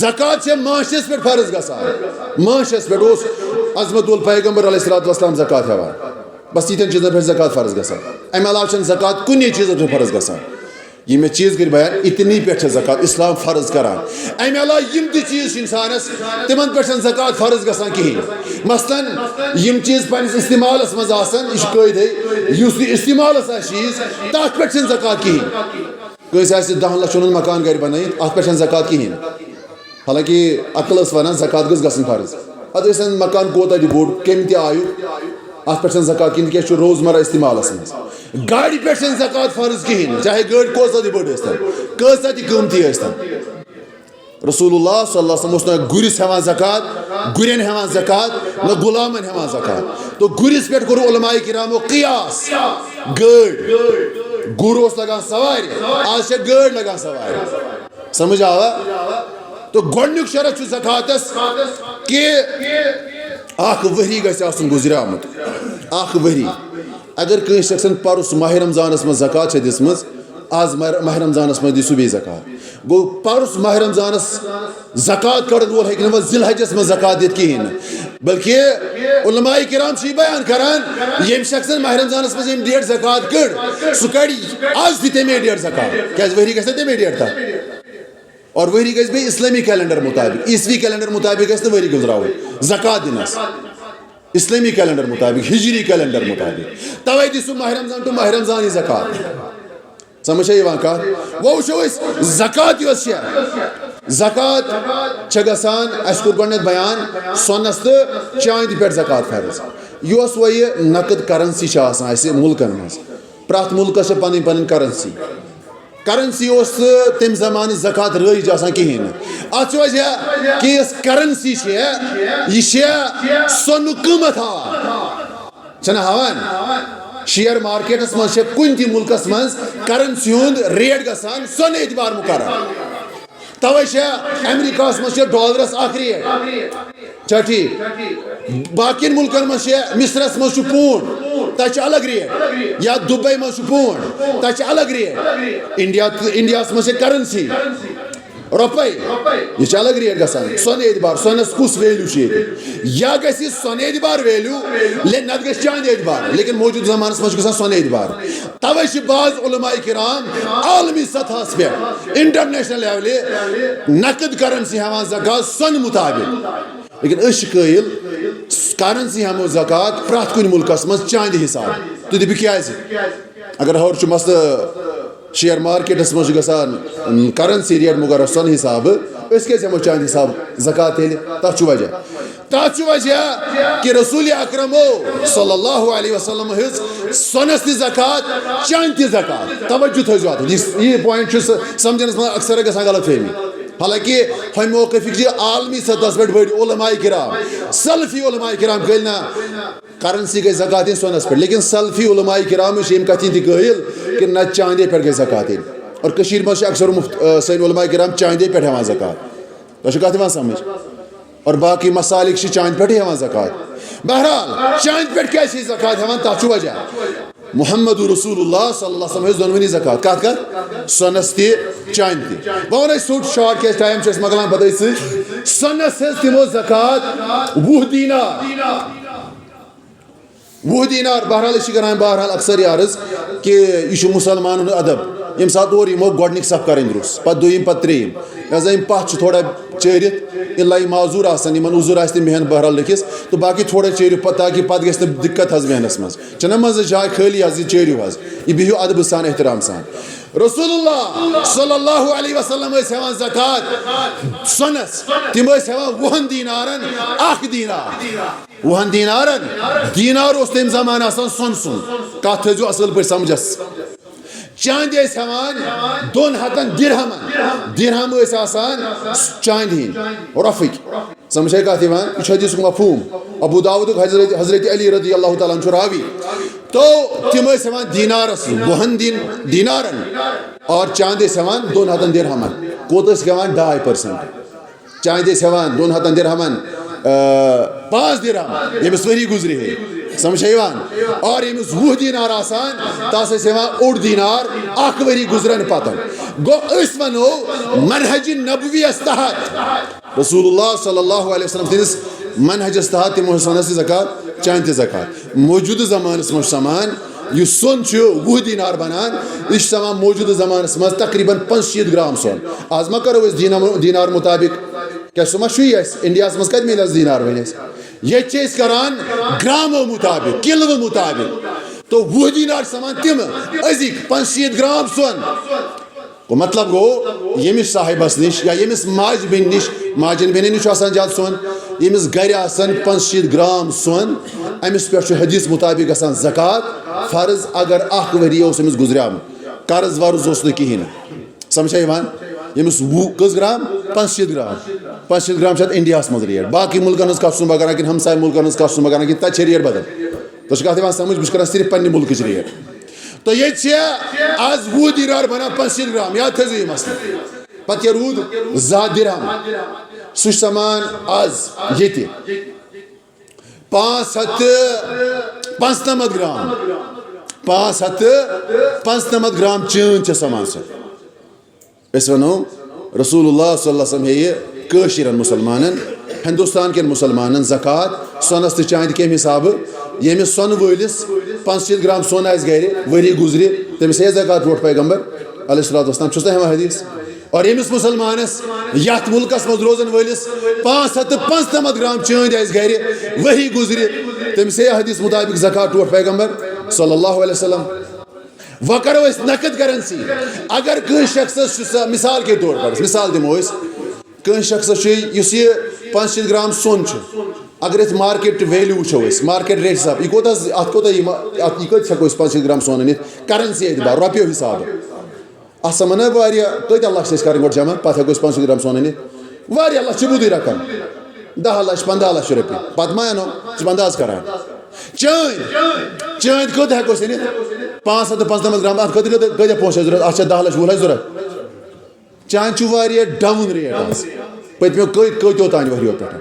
Speaker 1: زکات چھِ معاشس پٮ۪ٹھ فرض گژھان معاشس پٮ۪ٹھ اوس عظمت الپیغمبر علیہ الصلوۃ والسلام زکات ہٮ۪وان بس یِتھٮ۪ن چیٖزن پٮ۪ٹھ زکات فرض گژھان. امہِ علاوٕ چھنہٕ زکات کُنی چیٖزس پٮ۪ٹھ فرض گژھان. یہ میں چیز کر بیان اتنی پہ زکات اسلام فرض کران. امہ علاوہ یم تہ چیز انسانس تمن پہ زکات فرض گژھان کہین. مثلاً یم چیز پنس استعمالس مز آسان یہ قاعدے اس استعمالس آ چیز تک پہ زکات کہین. کٲنٛسہِ آسہِ 10 لچھ اوٚنُن مکان گرِ بنٲیِتھ اتھ پہ زکات کہین حالانکہ عقل ٲس ونان زکات گٔژھ گژھٕنۍ فرض. ادٕ ٲسِن مکان کوتاہ تہِ بوٚڑ کمہِ تہِ آیُک اتھ پہ زکات کہین تِکیازِ چھُ روزمرہ استعمالس مز. گاڑی پہ زکات فرض کہین چاہے گاڑی کوتاہ تہِ بٔڑ ٲسۍتن کۭژاہ تہِ قۭمتی ٲسۍتن. رسول اللہ صلی اللہ علیہ وسلم اوس نہ گُرِس ہٮ۪وان زکات گُرٮ۪ن ہٮ۪وان زکات نہ غلامن ہٮ۪وان زکات. تو گُرِس پٮ۪ٹھ کوٚر علماء کرامو قیاس گٲڑۍ گُر اوس لگان سوارِ آز چھےٚ گٲڑۍ لگان سوارِ سمجھ آوا. تو گۄڈنیُک شرط چھُ زکاتس کہ اکھ ؤری گژھِ آسُن گُزریومُت اکھ ؤری. اگر کٲنٛسہِ شخصن پرُس ماہ رمضانس منٛز زکات چھےٚ دِژمٕژ آز ماہ رمضانس منٛز دی سُہ بیٚیہِ زکات. گوٚو پرُس ماہ رمضانس زکات کڑن وول ہیٚکہِ نہٕ وۄنۍ ذی الحجس منٛز زکات دِتھ کِہیٖنۍ نہٕ بلکہِ علماء کرام چھِ یہِ بیان کران ییٚمہِ شخصن ماہ رمضانس منٛز ییٚمہِ ڈیٹ زکات کٔڑ سُہ کڑِ آز تہِ تمے ڈیٹ زکات کیازِ ؤری گژھِ نہ تمے ڈیٹ تتھ. اور ؤری گژھِ بیٚیہِ اسلٲمی کیلنڈر مطابق عیسوی کیلنڈر مطابق گژھِ نہٕ ؤری گُزراوُن زکات دِنس اسلٲمی کیلنڈر مطابق ہجری کیلنڈر مطابق. توے دی سُہ ماہ رمضان ٹو ماہ رمضانی زکات. سمجھ یِوان کتھ. وۄنۍ وٕچھو أسۍ زکات یۄس چھےٚ زکات چھےٚ گژھان اَسہِ کوٚر گۄڈنٮ۪تھ بیان سۄنس تہٕ چاندِ پٮ۪ٹھ زکات فرض. یۄس وۄنۍ یہِ نقد کرنسی چھِ آسان اَسہِ مُلکن منٛز پرٛٮ۪تھ مُلکس چھےٚ پنٕنۍ پنٕنۍ کرنسی. کرنسی اوس نہٕ تمہِ زمانہٕ زکات رٲیِج آسان کِہیٖنۍ نہٕ. اتھ چھُ وجہ کہِ یۄس کرنسی چھےٚ یہِ چھےٚ سۄنُک قۭمتھ ہاوان چھنہ ہاوان. شِیر مارکیٹس منٛز چھےٚ کُنہِ تہِ مُلکس منٛز کرنسی ہُنٛد ریٹ گژھان سۄنہٕ اعتبار مُقرر. توے چھےٚ امریکہس منٛز چھےٚ ڈالرس اکھ ریٹ چھا ٹھیٖک. باقین مُلکن منٛز چھےٚ مصرس منٛز چھُ پونٛڈ تتہِ چھِ الگ ریٹ یا دُبے منٛز چھُ پونٛڈ تتہِ چھِ الگ ریٹ. انڈیاہس منٛز چھےٚ کرنسی رۄپے یہِ چھِ الگ ریٹ گژھان سۄنہٕ اعتبار. سۄنس کُس ویلیوٗ چھُ ییٚتہِ یا گژھِ یہِ سۄنہٕ اعتبار ویلیوٗ نتہٕ گژھِ چاندِ اعتبار لیکن موجوٗدٕ زمانس منٛز چھُ گژھان سۄنہٕ اعتبار. توے چھِ بعض علماء کرام عالمی سطحس پٮ۪ٹھ انٹرنیشنل لیولہِ نقد کرنسی ہٮ۪وان زکات سۄنہٕ مُطابق لیکن أسۍ چھِ قٲیِل کرنسی ہٮ۪مو زکات پرٛٮ۪تھ کُنہِ مُلکس منٛز چاندِ حساب. تُہۍ دٔپِو کیازِ اگر ہورٕ چھُ مسلہٕ شِیر مارکیٹس منٛز چھُ گژھان کرنسی ریٹ مُقرر سۄنہٕ حسابہٕ أسۍ کیازِ ہٮ۪مو چاندِ حساب زکات تیٚلہِ. تتھ چھُ وجہ کہ رسول اکرمو صلی اللہ علیہ وسلم ہٕنٛز سۄنس تہِ زکات چاندِ تہِ زکات. توجہ تھٲیزیو اتھ یہِ پویِنٹ چھُ سمجھنس منٛز اکثر گژھان غلط فہمی. حالانکہ ہوٚمہِ موقفٕکۍ چھِ عالمی سطحس پٮ۪ٹھ بٔڑۍ علماء کرام سلفی علماء کرام قٲیِل نہ کرنسی گژھِ زکات یِنۍ سۄنس پٮ۪ٹھ لیکن سلفی علماء کرام چھِ ییٚمہِ کتھِ ہِنٛدۍ تہِ قٲیِل کہ نہ چاندے پٮ۪ٹھ گژھِ زکات یِنۍ. اور کٔشیٖرِ منٛز چھِ اکثر سٲنۍ علماء کرام چاندے پٮ۪ٹھ ہٮ۪وان زکات. تۄہہِ چھُو کتھ یِوان سمجھ. اور باقٕے مسالِک چھِ چاندِ پٮ۪ٹھٕے ہٮ۪وان زکات. بہرحال چاندِ پٮ۪ٹھ کیازِ چھِ زکات ہٮ۪وان تتھ چھُ وجہ محمد رسول اللہ صلی اللہ علیہ وسلم ہٕنٛز دۄنوٕنی زکات کتھ سۄنس تہِ چاندِ تہِ. وۄنۍ ونو أسۍ ژوٚٹ شاٹ کیازِ ٹایم چھُ اَسہِ مۄکلان پتہٕ أتھۍ سۭتۍ. سۄنس ہٕنٛز تِمو زکات 20 دینار 20 دینار. بہرحال أسۍ چھِ کران بہرحال اکثر یہِ عرض کہ یہِ چھُ مُسلمانن ہُنٛد ادب ییٚمہِ ساتہٕ اورٕ یِمو گۄڈنِکۍ صف کرٕنۍ درُس پتہٕ دوٚیِم پتہٕ ترٛیٚیِم لہذا یِم پتھ چھِ تھوڑا چیرت اللہ معذور آسان یمن عذر آسہ مہن بہرحال لکھس تو باقی تھوڑا چیرو پتہ تاکہ پتہ گژھِ نہٕ دقت حظ مہنس مز چھنہ مز جاے خالی حظ یہ چیرو حظ یہ بہیو ادب سان احترام سان رسول اللہ صلی اللہ علیہ وسلم ٲسۍ ہٮ۪وان زکات سۄنس تِم ٲسۍ ہٮ۪وان 20 دینارن اکھ دینار 20 دینارن دینار اوس تمہِ زمانہٕ آسان سۄن سُنٛد کتھ تھٲیزیو اصل پٲٹھۍ سمجھس چاندِ ٲسۍ ہٮ۪وان 200 درہمن درہم ٲسۍ آسان چاندِ ہٕنٛدۍ رۄپھٕکۍ سمجھے کتھ یِوان یہ چھُ حدیثُک مفہوم ابو داؤدُک حضرت علی رضی اللہ تعالیٰ عنہ چھُ راوی تو تم ٲسۍ ہٮ۪وان دینارس 20 دینارن اور چاند ٲسۍ ہٮ۪وان 200 درہمن کوٗت ٲسۍ ہٮ۪وان 2% چاندِ ٲسۍ ہٮ۪وان 200 درہمن 5 درہم ییٚمِس ؤری گُزرِ ہے سمجھے یِوان اور ییٚمِس 20 دینار آسان تس ٲسۍ ہٮ۪وان 8 دینار اکھ ؤری گُزرن پتہٕ گوٚو أسۍ ونو منہج نبویس تحت رسول اللہ صلی اللہ علیہ وسلم سٕنٛدِس منہجس تحت تِمو ٲسۍ ونان زکات چاندِ زکات موجودٕ زمانس منٛز چھُ سمان یُس سۄن چھُ 20 دینار بنان یہِ چھُ سمان موجودٕ زمانس منٛز تقریٖباً 65 گرام سۄن آز ما کرو أسۍ دینار مطابق کیٛاہ سُہ ما چھُے اَسہِ انڈیاہس منٛز کتہِ میلہِ اَسہِ دینار وۄنۍ اَسہِ ییٚتہِ چھِ أسۍ کران گرامو مطابق کِلوٕ مطابق تو 20 دینار چھِ سمان تِم أزِکۍ 65 گرام سۄن گوٚو مطلب گوٚو ییٚمِس صاحبس نِش یا ییٚمِس ماجہِ بیٚنہِ نِش ماجٮ۪ن بیٚنٮ۪ن نِش چھُ آسان زیادٕ سۄن ییٚمِس گرِ آسان 65 گرام سۄن أمِس پٮ۪ٹھ چھُ حدیث مطابق گژھان زکات فرض اگر اکھ ؤری اوس أمِس گُزریومُت قرض ورض اوس نہٕ کِہینۍ نہٕ سمجھا یِوان ییٚمِس کٔژ گرام 65 گرام 65 گرام چھِ اتھ انڈیاہس منٛز ریٹ باقٕے مُلکن ہٕنٛز کتھ چھُس نہٕ بہٕ کران کِنہٕ ہمساے مُلکن ہٕنٛز کتھ چھُس نہٕ بہٕ کران کِنہٕ تتہِ چھِ ریٹ بدل تۄہہِ چھِ کتھ یِوان سمجھ بہٕ چھُس کران صرف پننہِ مُلکٕچ ریٹ تو ییٚتہِ چھِ آز 20 دینار بنان 65 گرام یاد تھٲیزیو یہِ مسلہٕ پتہٕ کیٛاہ روٗد 2 درہم سُہ چھُ سمان آز ییٚتہِ 595 گرام 595 گرام چٲنۍ چھےٚ سمان سۄ أسۍ ونو رسول اللہ صلی اللہ علیہ وسلم ہیٚیہِ کٲشرٮ۪ن مُسلمانن ہندوستان کٮ۪ن مُسلمانن زکات سۄنس تہٕ چاندِ کمہِ حسابہٕ ییٚمِس سۄنہٕ وٲلِس 65 گرام سۄن آسہِ گرِ ؤری گُزرِ تٔمِس ہیٚیہِ زکات برونٛٹھ پیغمبر علیہ الصلوۃ والسلام چھُس نہ ہٮ۪وان حدیث اور ییٚمِس مُسلمانس یتھ مُلکس منٛز روزن وٲلِس 595 گرام چٲندۍ آسہِ گرِ ؤری گُزرِ تٔمِس ہیٚیہِ حدیث مطابق زکات برونٛٹھ پیغمبر صلی اللہ علیہ وسلم وۄنۍ کرو أسۍ نقد کرنسی اگر کٲنٛسہِ شخصس چھُ سۄ مثال کے طور پر مثال دِمو أسۍ کٲنٛسہِ شخصس چھُ یُس یہِ 65 گرام سۄن چھُ اگر أسۍ مارکیٹ ویلیوٗ وٕچھو أسۍ مارکیٹ ریٹ حساب یہِ کوٗتاہ اتھ کوٗتاہ یہِ کۭتِس ہٮ۪کو أسۍ 65 گرام سۄن أنِتھ کرنسی اعتبار رۄپیو حسابہٕ اتھ سمان نہ واریاہ کۭتیاہ لچھ چھِ أسۍ کرٕنۍ گۄڈٕ جمع پتہٕ ہٮ۪کو أسۍ 65 گرام سۄن أنِتھ واریاہ لچھ چھِ بُدٕے رقم 10 لچھ 15 لچھ رۄپیہِ پتہٕ ما اَنو ژٕ چھُکھ انداز کران چٲنۍ کۭتیاہ ہٮ۪کو أسۍ أنِتھ 595 گرام اتھ خٲطرٕ کۭتیاہ پونٛسہٕ چھِ ضوٚرتھ اتھ چھا 10 لچھ 20 لچھ ضوٚرتھ چٲنۍ چھُ واریاہ ڈاوُن ریٹ آز پٔتمیو کۭتیو تانۍ ؤرِیو پٮ۪ٹھ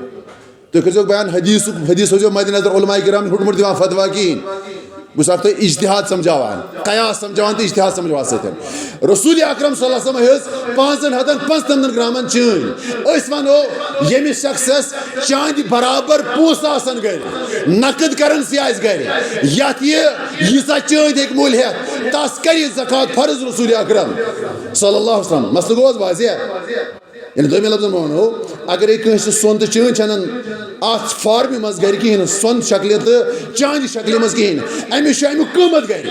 Speaker 1: تُہۍ کٔرۍزیو بیان حدیث تھٲیزیو مدِ نظر علماء کرام ہُٹمُٹ دِوان فتوا کِہیٖنۍ بہٕ چھُس اکھ تۄہہِ اجتِہاد سمجھاوان قیاس سمجھاوان تہٕ اجتِہاد سمجھاوان سۭتۍ رسول اکرم صلی اللہ علیہ وسلم ہیٚژ 595 گرامن چٲنۍ أسۍ ونو ییٚمِس شخصس چاندِ برابر پونٛسہٕ آسن گرِ نقد کرنسی آسہِ گرِ یتھ ییٖژاہ چٲنۍ ہیٚکہِ مٔلۍ ہٮ۪تھ تس کرِ زکات فرض رسول اکرم صلی اللہ علیہ وسلم مسلہٕ گوٚو حظ واضح یعنی دوٚیمہِ لفظن بہٕ ونو اگرے کٲنٛسہِ سۄن تہٕ چٲنۍ چھنن اتھ فارمہِ منٛز گرِ کِہینۍ نہٕ سۄن شکلہِ تہٕ چاندِ شکلہِ منٛز کِہینۍ نہٕ أمِس چھُ امیُک قۭمتھ گرِ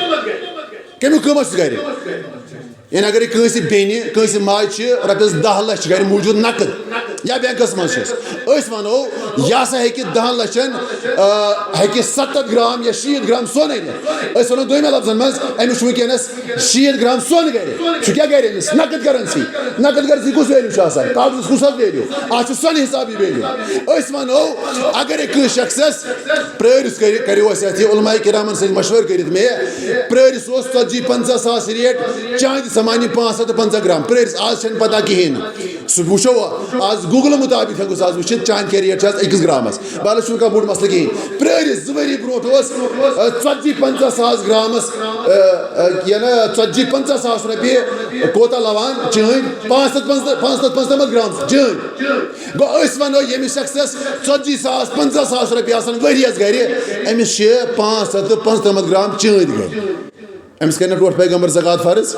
Speaker 1: کمیُک قۭمتھ چھُس گرِ یعنی اگرے کٲنٛسہِ بیٚنہِ کٲنٛسہِ ماجہِ چھِ رۄپیس 10 لچھ گرِ موٗجوٗد نقد یا بینکس منٛز چھِس أسۍ ونو یہِ ہسا ہیٚکہِ 10 لچھن ہیٚکہِ 70 گرام یا 60 گرام سۄن أنِتھ أسۍ ونو دوٚیمہِ لفظن منٛز أمِس چھُ ؤنکیٚنس 60 گرام سۄن گرِ چھُ کیٛاہ گرِ أمِس نقد کرنسی کُس ویلیوٗ چھُ آسان کاغذس کُس حظ ویلیوٗ اتھ چھُ سۄنہٕ حسابی ویلیوٗ أسۍ ونو اگرے کٲنٛسہِ شخصس پرٲرِس کٔرِو اَسہِ اتھ یہِ علماء کرامن سۭتۍ مشورٕ کٔرِتھ مےٚ پرٲرِس اوس 40-50 ساس ریٹ چاندِ سمان یہِ 550 گرام پرٲرِس آز چھنہٕ پتہ کِہینۍ نہٕ سُہ وٕچھو آز گوٗگلہٕ مطابق ہٮ۪کو سُہ آز وٕچھِتھ چاندِ کیٛاہ ریٹ چھِ آز أکِس گرامس بہرحال چھُنہٕ کانٛہہ بوٚڑ مسلہٕ کِہینۍ پرٲرِس 2 ؤری برونٛٹھ اوس 40-50 ساس گرامس یا نہ 40-50 ساس رۄپیہِ کوتاہ لوان چٲنۍ 595 گرام چٲنۍ گوٚو أسۍ ونو ییٚمِس شخصس 40 ساس 50 ساس رۄپیہِ آسان ؤریس گرِ أمِس چھِ 595 گرام چٲنۍ گرِ أمِس کرِ نہ ٹوٹھ پیغمبر زکات فرض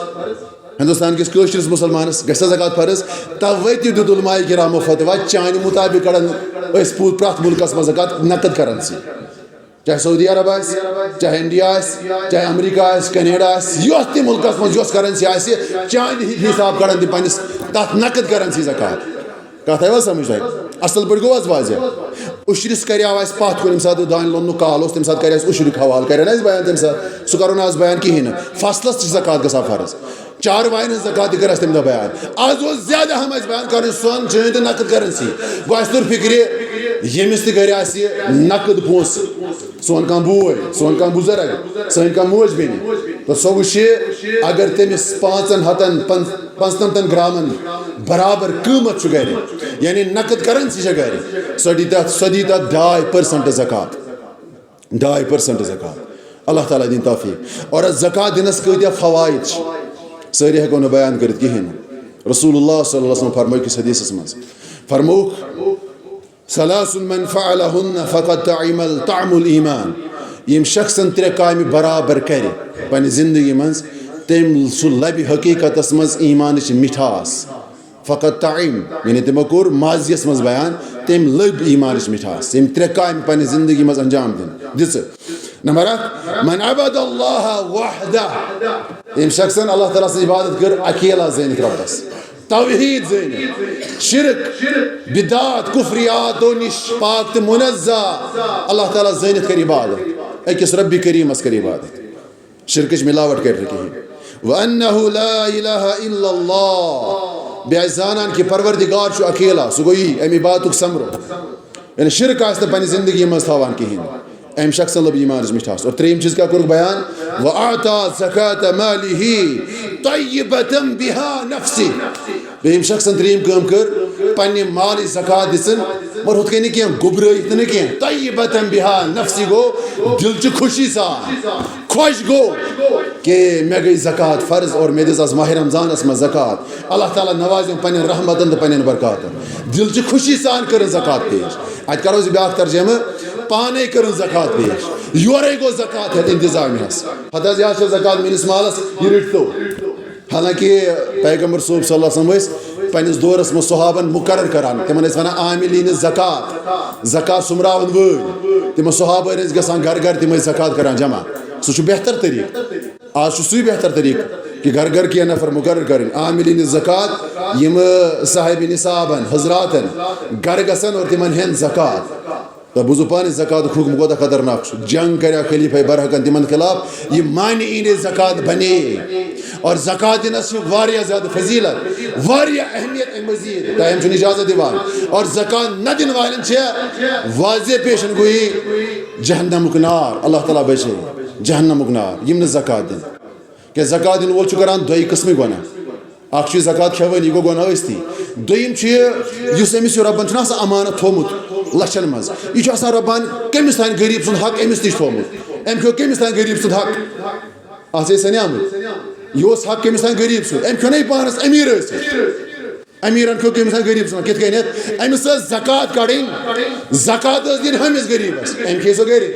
Speaker 1: ہندوستان کس کشرس مسلمانس گژھِ زکات فرض توے تہِ دیُت علماء کرامو فتوا چانہِ مطابق کڑان أسۍ پرٛٮ۪تھ مُلکس منٛز زکات نقد کرنسی چاہے سعودی عرب آسہِ چاہے انڈیا آسہِ چاہے امریکہ آسہِ کینیڈا آسہِ یۄس تہِ مُلکس منٛز یۄس کرنسی آسہِ چانہِ حساب کڑان تہِ پننس تتھ نقد کرنسی زکات کتھ آیوا سمجھ تۄہہِ اصل پٲٹھۍ گوٚو حظ واضح اُشرِس کریاو اَسہِ پتھ کُن ییٚمہِ ساتہٕ دانہِ لوننُک کال اوس تمہِ ساتہٕ کرِ اَسہِ اُشرُک حوالہٕ کرن اَسہِ بیان تمہِ ساتہٕ سُہ کرو نہٕ آز بیان کِہیٖنۍ نہٕ فصلس تہِ چھِ زکات گژھان فرض چاروایَن ہٕنٛز زکات تہِ کٔر اَسہِ تمہِ دۄہ بیان آز اوس زیادٕ اہم اَسہِ بیان کرٕنۍ سۄن چٲنۍ تہٕ نقد کرنسی گوٚو اَسہِ توٚر فِکرِ ییٚمِس تہِ گرِ آسہِ نقد پونٛسہٕ سون کانٛہہ بوے سون کانٛہہ بُزرگ سٲنۍ کانٛہہ موج بیٚنہِ تہٕ سۄ وٕچھِ اگر تٔمِس 500 گرامن برابر قۭمتھ چھُ گرِ یعنی نقد کرنسی چھےٚ گرِ سۄ دی تتھ 2% زکات 2% زکات اللہ تعالیٰ دِنۍ توفیٖق اور زکات دِنس کۭتیاہ فوایِد چھِ سٲری ہٮ۪کو نہٕ بیان کٔرِتھ کِہیٖنۍ نہٕ رسول اللہ صلی اللہ علیہ وسلم فرمٲے أکِس حدیٖثس منٛز فرمووُکھ ثلاث من فعلهن فقد طعم الایمان یِم شخصن 3 کامہِ برابر کرِ پننہِ زندگی منٛز تٔمۍ سُہ لبہِ حقیٖقتس منٛز ایٖمانٕچ مِٹھاس فقط طعم یعنی تِمو کوٚر مازیس منٛز بیان تٔمۍ لٔبۍ ایٖمانٕچ مِٹھاس یِم 3 کامہِ پننہِ زندگی منٛز انجام دِنۍ دِژٕ نمبر 1 من عبد اللہ وحدہ ییٚمۍ شخصن اللہ تعالیٰ سٕنٛز عبادت کٔر اکیلا زٲنِتھ رۄبس توحیٖد زٲنِتھ شرک بدعات کفریاتو نِش پاک تہٕ منزہ اللہ تعالیٰ زٲنِتھ کٔر عبادت أکِس ربِ کریٖمس کٔر عبادت شرکٕچ ملاوٹ کرِ نہٕ کِہیٖنۍ وانہ لا الہ الا اللہ بیٚیہِ آسہِ زانان کہِ پروردگار چھُ اکیلا سُہ گوٚو یی امہِ عبادتُک سمرو یعنی شرک آسہِ نہٕ پننہِ زندگی منٛز تھاوان کِہیٖنۍ نہٕ امہِ شخصن لٔب ایٖمانٕچ مِٹھاس اور ترٛیٚیِم چیٖز کیٛاہ کوٚرُکھ بیان وآتا زکاة ماله طیبة بها نفسہِ بیٚیہِ ییٚمۍ شخصن ترٛیٚیِم کٲم کٔر پننہِ مالٕچ زکات دِژٕن مگر ہُتھ کٔنۍ نہٕ کینٛہہ گوٚبرٲیِتھ نہٕ کینٛہہ طیبة بها نفسہِ گوٚو دِلچہِ خوشی سان خۄش گوٚو کہ مےٚ گٔے زکات فرض اور مےٚ دِژ آز ماہِ رمضانس منٛز زکات اللہ تعالیٰ نوازیٚم پننٮ۪ن رحمتن تہٕ پننٮ۪ن برکاتن دِلچہِ خوشی سان کٔرٕن زکات پیش اتہِ کرو أسۍ بیٛاکھ ترجمہٕ پانے کٔرٕن زکات پیش یورے گوٚو زکات ہٮ۪تھ انتظامیہس ہتہٕ حظ یہِ حظ چھِ زکات میٲنِس مالس یہِ رٔٹتو حالانکہِ پیغمبر صوب صلی اللہ علیہ وسلم ٲسۍ پننِس دورس منٛز صحابن مُقرر کران تِمن ٲسۍ ونان عاملین زکات سُمراون وٲلۍ تِمن صحابہٕ ٲسۍ گژھان گرٕ گرٕ تِم ٲسۍ زکات کران جمع سُہ چھُ بہتر طریٖقہٕ آز چھُ سُے بہتر طریٖقہٕ کہ گھر گھر کینٛہہ نفر مُقرر کرٕنۍ عاملین زکات یِم صاحبِ نصابن حضراتن گرٕ گژھن اور تِمن ہٮ۪ن زکات تہٕ بوٗزِو پانہٕ زکاتُک حُکم کوٗتاہ خطرناک چھُ جنگ کریا خلیفہ برحقن تِمن خلاف یہِ مانہِ زکات بنے اور زکات دِنس چھِ واریاہ زیادٕ فضیلت واریاہ اہمیت امہِ مٔزیٖد ٹایم چھُنہٕ اجازت دِوان اور زکات نہ دِنہٕ والٮ۪ن چھےٚ واضح پیشن گویی جہنمُک نار اللہ تعالیٰ بچٲیِن جہنمُک نار یِم نہٕ زکات دِنۍ کیٛازِ زکات دِنہٕ وول چھُ کران 2 قٕسمٕکۍ گۄناہ اکھ چھُ زکات کھٮ۪وٲنی یہِ گوٚو گۄناہ ٲستی دوٚیِم چھُ یُس أمِس یہِ رۄبن چھُنہ آسان امانت تھوٚمُت لچھن منٛز یہِ چھُ آسان رۄبان کٔمِس تانۍ غریٖب سُنٛد حق أمِس نِش تھوٚمُت أمۍ کھیوٚو کٔمِس تانۍ غریٖب سُنٛد حق اتھ چھِ سنیٛامُت یہِ اوس حق کٔمِس تانۍ غریٖب سُنٛد أمۍ کھیوٚو نہ یہِ پانس أمیٖر ٲسِتھ امیٖرن کھیوٚو کٔمِس تانۍ غریٖب سُنٛد کِتھ کٔنٮ۪تھ أمِس ٲس زکات کڑٕنۍ زکات ٲس دِنۍ ہُمِس غریٖبس أمۍ کھے سۄ گرِ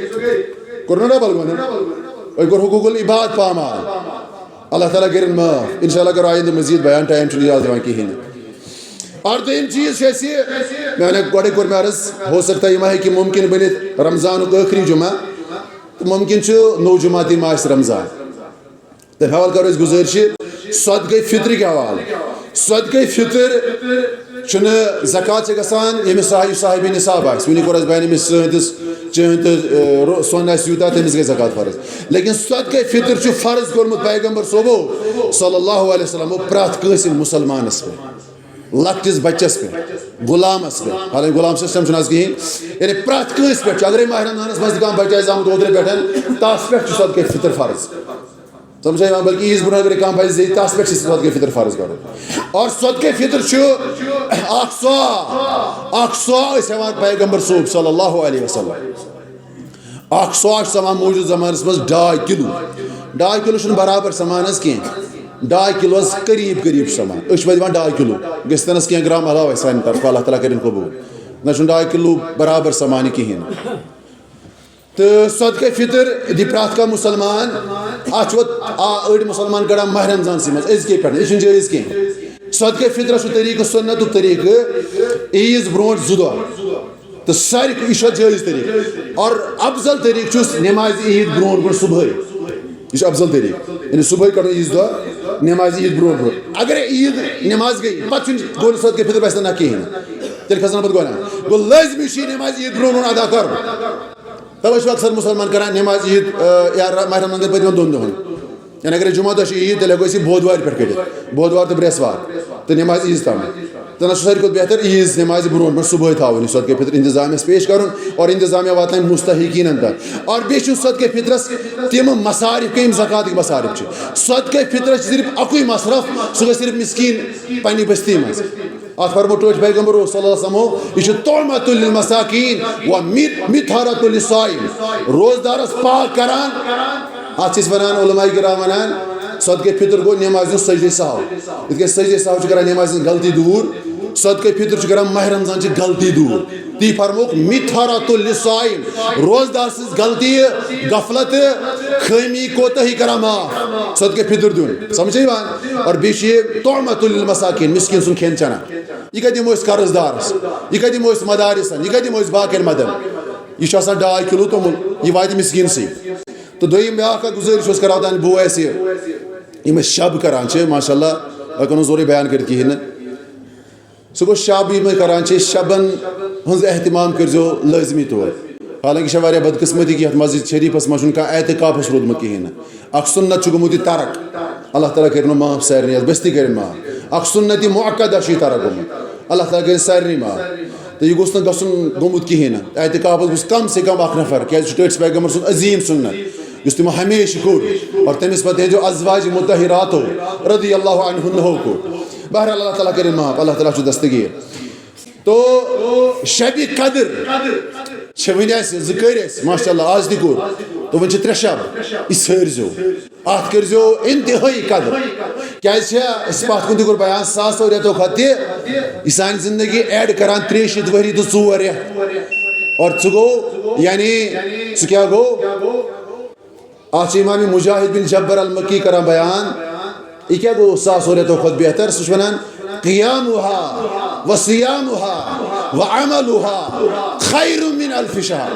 Speaker 1: کوٚر نہ ڈبل گۄناہ أمۍ کوٚر حقوٗق العباد پامال اللہ تعالیٰ کٔرِنۍ معاف انشاء اللہ کرو آیندٕ مزیٖد بیان ٹایم چھُنہٕ یاد دِوان کِہیٖنۍ نہٕ اور دوٚیِم چیٖز چھُ اَسہِ مےٚ وَنے گۄڈَے کوٚر مےٚ عرض ہو سکتا ہے یہِ ما ہیٚکہِ مُمکِن بٔنِتھ رمضانُک ٲخری جُمعہ تہٕ مُمکِن چھُ نوٚو جُمعہ تہِ ما آسہِ رمضان تَمہِ حوالہٕ کرو أسۍ گُزٲرِشہِ صدقے فِطرٕکۍ حوالہٕ صدقے فِطر چھُنہٕ زکات چھِ گژھان ییٚمِس صاحبِ نِصاب آسہِ وٕنی کوٚر اَسہِ بیان أمِس چٲنٛدِس تہٕ سۄن آسہِ یوٗتاہ تٔمِس گژھِ زکات فرض لیکن صدقے فِطر چھُ فرض کوٚرمُت پیغمبر صٲبو صلی اللہ علیہ وسلمو پرٛٮ۪تھ کٲنٛسہِ مُسلمانس پٮ۪ٹھ لۄکٹِس بچس پٮ۪ٹھ غلامس پٮ۪ٹھ حالانکہِ غلام سسٹم چھُنہٕ آز کِہیٖنۍ یعنی پرٛٮ۪تھ کٲنٛسہِ پٮ۪ٹھ چھُ اگرے ماہِ رمضانس منٛز تہِ کانٛہہ بچہٕ آسہِ زامُت اوترٕ پٮ۪ٹھ تس پٮ۪ٹھ چھُ صدقے فِطر فرض سمجھا یِوان بلکہِ عیٖز برونٛہہ اگرے کانٛہہ بچہِ زیٚیہِ تس پٮ۪ٹھ چھِ صدقے فِطر فرض کرُن اور صدقے فِطر چھُ اکھ صاع ٲسۍ ہٮ۪وان پیغمبر صوب صلی اللہ علیہ وسلم اکھ صاع چھُ سمان موٗجوٗد زمانس منٛز 2 کِلوٗ 2 کِلوٗ چھُنہٕ برابر سمان حظ کینٛہہ 2 کِلوٗ حظ قریٖب چھُ سمان أسۍ چھِ وۄنۍ دِوان 2 کِلوٗ گژھِ تَنس کینٛہہ گرام علاوے سانہِ طرفہٕ اللہ تعالیٰ کٔرِنۍ قبوٗل نہ چھُنہٕ 2 کِلوٗ برابر سمان یہِ کِہیٖنۍ تو صدقہ فطر دی پرات کا مسلمان اڑ مسلمان کڑان ماہ رمضان سی مز ازکے پہ یہ جائز کی صدقہ فطر طریقہ سنت طریقہ عیز برو زہ تو ساری یہ جائز طریقہ اور افضل طریقہ نماز عید برو صبح یہ افضل طریقہ یعنی صبح کڑو عیز دہ نماز عید برو اگر عید نماز گئی پتہ گو صدقہ فطر بس نہ کہین تیل کھسنا پتہ گونا گو لازمی نماز عید برو ادا کر توے اکثر مسلمان کران نماز عید یا ماہ رمضان پتم دون دہن یعنی اگر جمعہ دہ عید تیل ہیکو بودوار پہ کڑت بودوار تو بریسوار تو نماز عیز تام تو نہ ساری کھت بہتر عیز نماز برو صبح تھاون صدقہ فطر انتظام پیش کرن اور انتظامیہ واتن مستحقین تک اور بیچ صدقہ فطرس تم مصارف کم زکات مصارف صدقہ فطرس صرف اکوئی مصرف سہ گژھِ صرف مسکین پنہ بستی مز ات فرمو ٹوٹ پیغمبر صلی اللہ علیہ وسلم یہ طعمۃ للمساکین و مطہرۃ للصائم روزدارس پاک کران ات ونان علماء کرام ونان صدقہ فطر گو نماز سجدہ سہو یہ سجدہ سہو کران نماز غلطی دور صدقہ فطر کران ماہ رمضان غلطی دور تی فرموک مطہرۃ للصائم روزدار سز غلطی غفلت خامی کوتاہی کران معاف صدقہ فطر دون سمجھے بان اور بیچ یہ طعمۃ للمساکین مسکین سن کھین چنا یہ دمو قرض دارس یہ دمو مدارسن یہ دمو باقین مدن یہ 2.5 کلو تومل یہ وات مسکین سی تو دویم بیاکھ گزارش کران بو ایسے یم شب کران ماشاء اللہ ہیکو زورے بیان کر کہین سہ گو شب یم کران شبن ہز اہتمام کرزو لازمی طور حالانکہ یہ بدقسمتی کہ مسجد شریفس مز اعتکافس رودمت کہین اخ سنت گومت ترک اللہ تعالیٰ کرن معاف سارے بستی کرن معاف اخ سنت مؤکدہ ترک گومت اللہ تعالیٰ کرن سارے معاف تو یہ گوس گومت کہین اعتکافس گوس کم سے کم اخ نفر کیا ٹھٹس پیغمبر سن عظیم سنت اس تمو ہمیشہ کور اور تمس پتہ جو ازواج مطہرات رضی اللہ عنہن ہو کو بہرحال اللہ تعالیٰ کرن معاف اللہ تعالیٰ چھ دستگیر تو شب قدر ون زر ماشاء اللہ آج تہ کور تو ون 3 شب یہ سرزو ات کرزو انتہائی قدر کیاز پت کن تہ کور بیان 100 ریتو کھت تہ یہ سان زندگی ایڈ کران 63 ؤری تو 4 ریت اور سہ گو یعنی سہ کیا گو آج امام مجاہد بن جبر المکی کران بیان یہ کیا گو 100 ریتو کھت بہتر سہ ونان قیامها وصیامها وعملها خیر من 1000 شہر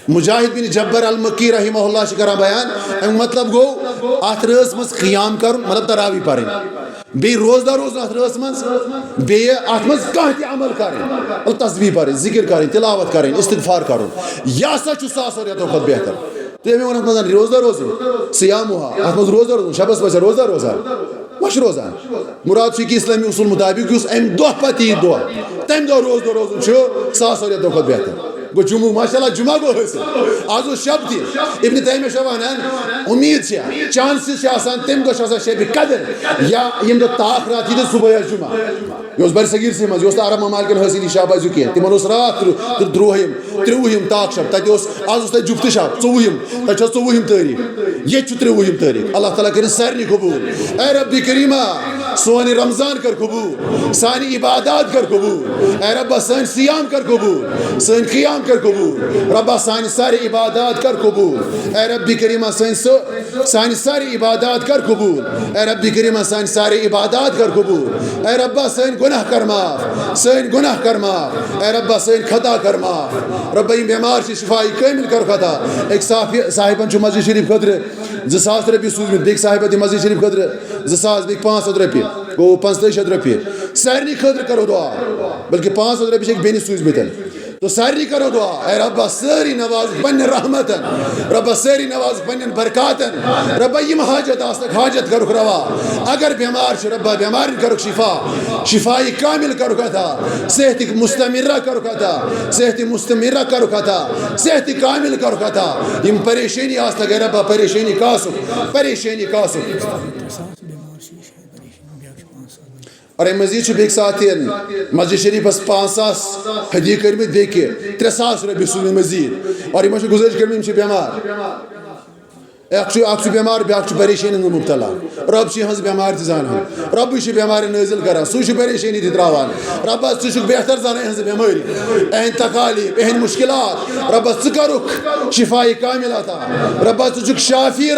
Speaker 1: مجاہد بن جبر المکی رحمہ اللہ کران بیان مطلب گو ات رس مز قیام کرن مطلب تراوی پرن بی روزدار روزن ات رس مز بی ات مز کانٛہہ تہِ عمل کرن تسبیح پرن ذکر کرن تلاوت کرن استغفار کرن یہ ہسا چھُ 100 ریتو کھۄتہٕ بہتر تُہۍ مےٚ ووٚن اتھ منٛز روزدار روزن سیامها ات منٛز روزدار روزن شبس پزِ روزدار روزان مش روزان مراد کہ اسلامی اصول مطابق اس ام دہ پتہ عید دہ تمہ دہ روزدار روزن 100 ریتو کھۄتہٕ بہتر گو جمعہ ماشاء اللہ جمعہ گو حاصل آز شب تہ ابن تیمیہ چھ ونان امید چانسز تمہ دہ شب قدر یا یم دہ تاخ رات یہ صبح جمعہ یہ بر صغیر سی مز یہ عرب ممالکن حاصل یہ شب ازو کی تمن رات 30 تاخ شب تتہ آز تہ جفت شب 40 تتہ 24 تاریخ یہ 30 تاریخ اللہ تعالیٰ کرن سارے قبول اے رب کریمہ سون رمضان کر قبول سانی عبادات کر قبول اے رب سان سیام کر قبول سان قیام کر قبول رب سانی ساری عبادات کر قبول اے رب کریمہ سانی ساری عبادات کر قبول اے رب کریمہ سانی ساری عبادات کر قبول اے رب سان گناہ کر معاف سان گناہ کر معاف اے رب سان خطا کر معاف رب یہ بیمار شفائی کامل کر خطا ایک صاحبن چھ مسجد شریف خطر 2000 رۄپیہِ سوٗزمٕتۍ بیٚکہِ صاحبہ تہِ مسجد شریف خٲطرٕ 2000 بیٚکہِ 500 رۄپیہِ گوٚو 500 رۄپیہِ سارنٕے خٲطرٕ کرو دعا بلکہ 500 رۄپیہِ چھِ أکۍ بیٚنہِ سوٗزمٕتۍ تو سارنٕے کرو دعا اے ربا سٲری نواز پننٮ۪ن رحمتن ربا سٲری نواز پننٮ۪ن برکاتن ربا یِم حاجت آسنکھ حاجت کرُکھ روا اگر بیمار چھِ ربا بیمارن کرُکھ شفا شفائی کامل کرُکھ عطا صحتِ مستمرہ کرُکھ عطا صحتِ مستمرہ کرُکھ عطا صحتِ کامل کرُکھ عطا یِم پریشٲنی آسنکھ اے ربا پریشٲنی کاسُکھ اور مزید بیک ساتھ مسجد شریفس 5,000 ہدیہ کرمت بیٚکہِ 3,000 رۄپیہِ سوٗزمٕتۍ مزید اور یِمن چھِ گُزٲرِش کٔرمٕژ یِم چھِ بیمار اخ بیمار بیاکھ پریشانی مبتلا رب ہز بیمار زان رب بیمار نازل کران سہ پریشانی تہ تراوان ربس ژٕ چھُکھ بہتر زانان اہنز بیماری اہند تکالیف اہند مشکلات ربس ژٕ کرُکھ شفائے کامل عطا ربس ژٕ چھُکھ شافی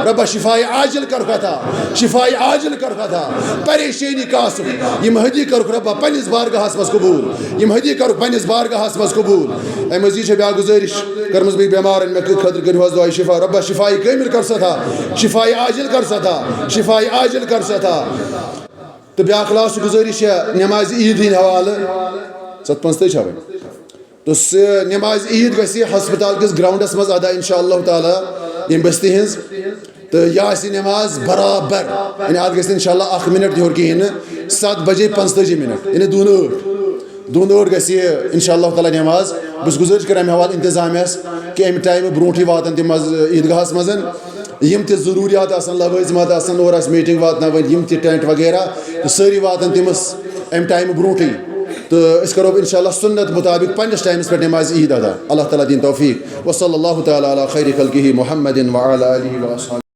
Speaker 1: ربس شفائے عاجل کرُکھ عطا شفائے عاجل کرُکھ عطا پریشانی کاسُکھ یم ہدی کرُکھ ربا پننس بارگاہس مز قبول یم ہدی کرُکھ پننس بارگاہس مز قبول امہ مزید چھِ بیاکھ گزارش کٔرمٕژ بہٕ بیمارن مےٚ خٲطرٕ کٔرِو حظ دعاے شفا ربا شفائے کامل کر ستا شفائے عاجل کر ستا شفائے عاجل کر ستا تو بیاکھ لاسٹ گزارش ہے نماز عید ہند حوالہ 7:45 چھا تو نماز عید گژھِ ہسپتال کس گراؤنڈس مز ادا انشاءاللہ تعالی یم بستی ہنز تو یہ آسہِ نماز برابر یعنی اتھ گژھِ انشاءاللہ 1 منٹ تہِ ہیوٚر کِہیٖنۍ نہٕ 7:45 یعنی دون ٲٹھ گژھِ انشاءاللہ تعالی نماز بہٕ چھُس گُزٲرِش کران امہِ حوالہٕ انتظامیہس کہ امہِ ٹایمہٕ برونٛٹھٕے واتن تِم حظ عیٖدگاہس منٛز یم تہِ ضروٗریات آسن لوٲزمات آسن اور آسہِ میٖٹنٛگ واتناوٕنۍ یم تہِ ٹٮ۪نٹ وغیرہ تہٕ سٲری واتن تٔمِس امہِ ٹایمہٕ برونٛٹھٕے تہٕ أسۍ کرو انشاءاللہ سُنت مطابق پننس ٹایمس پٮ۪ٹھ نماز عید ادا اللہ تعالیٰ دِیِن توفیٖق وصلی اللہ تعالیٰ علی خیر خلقہ محمد وعلی آلہ وصحبہ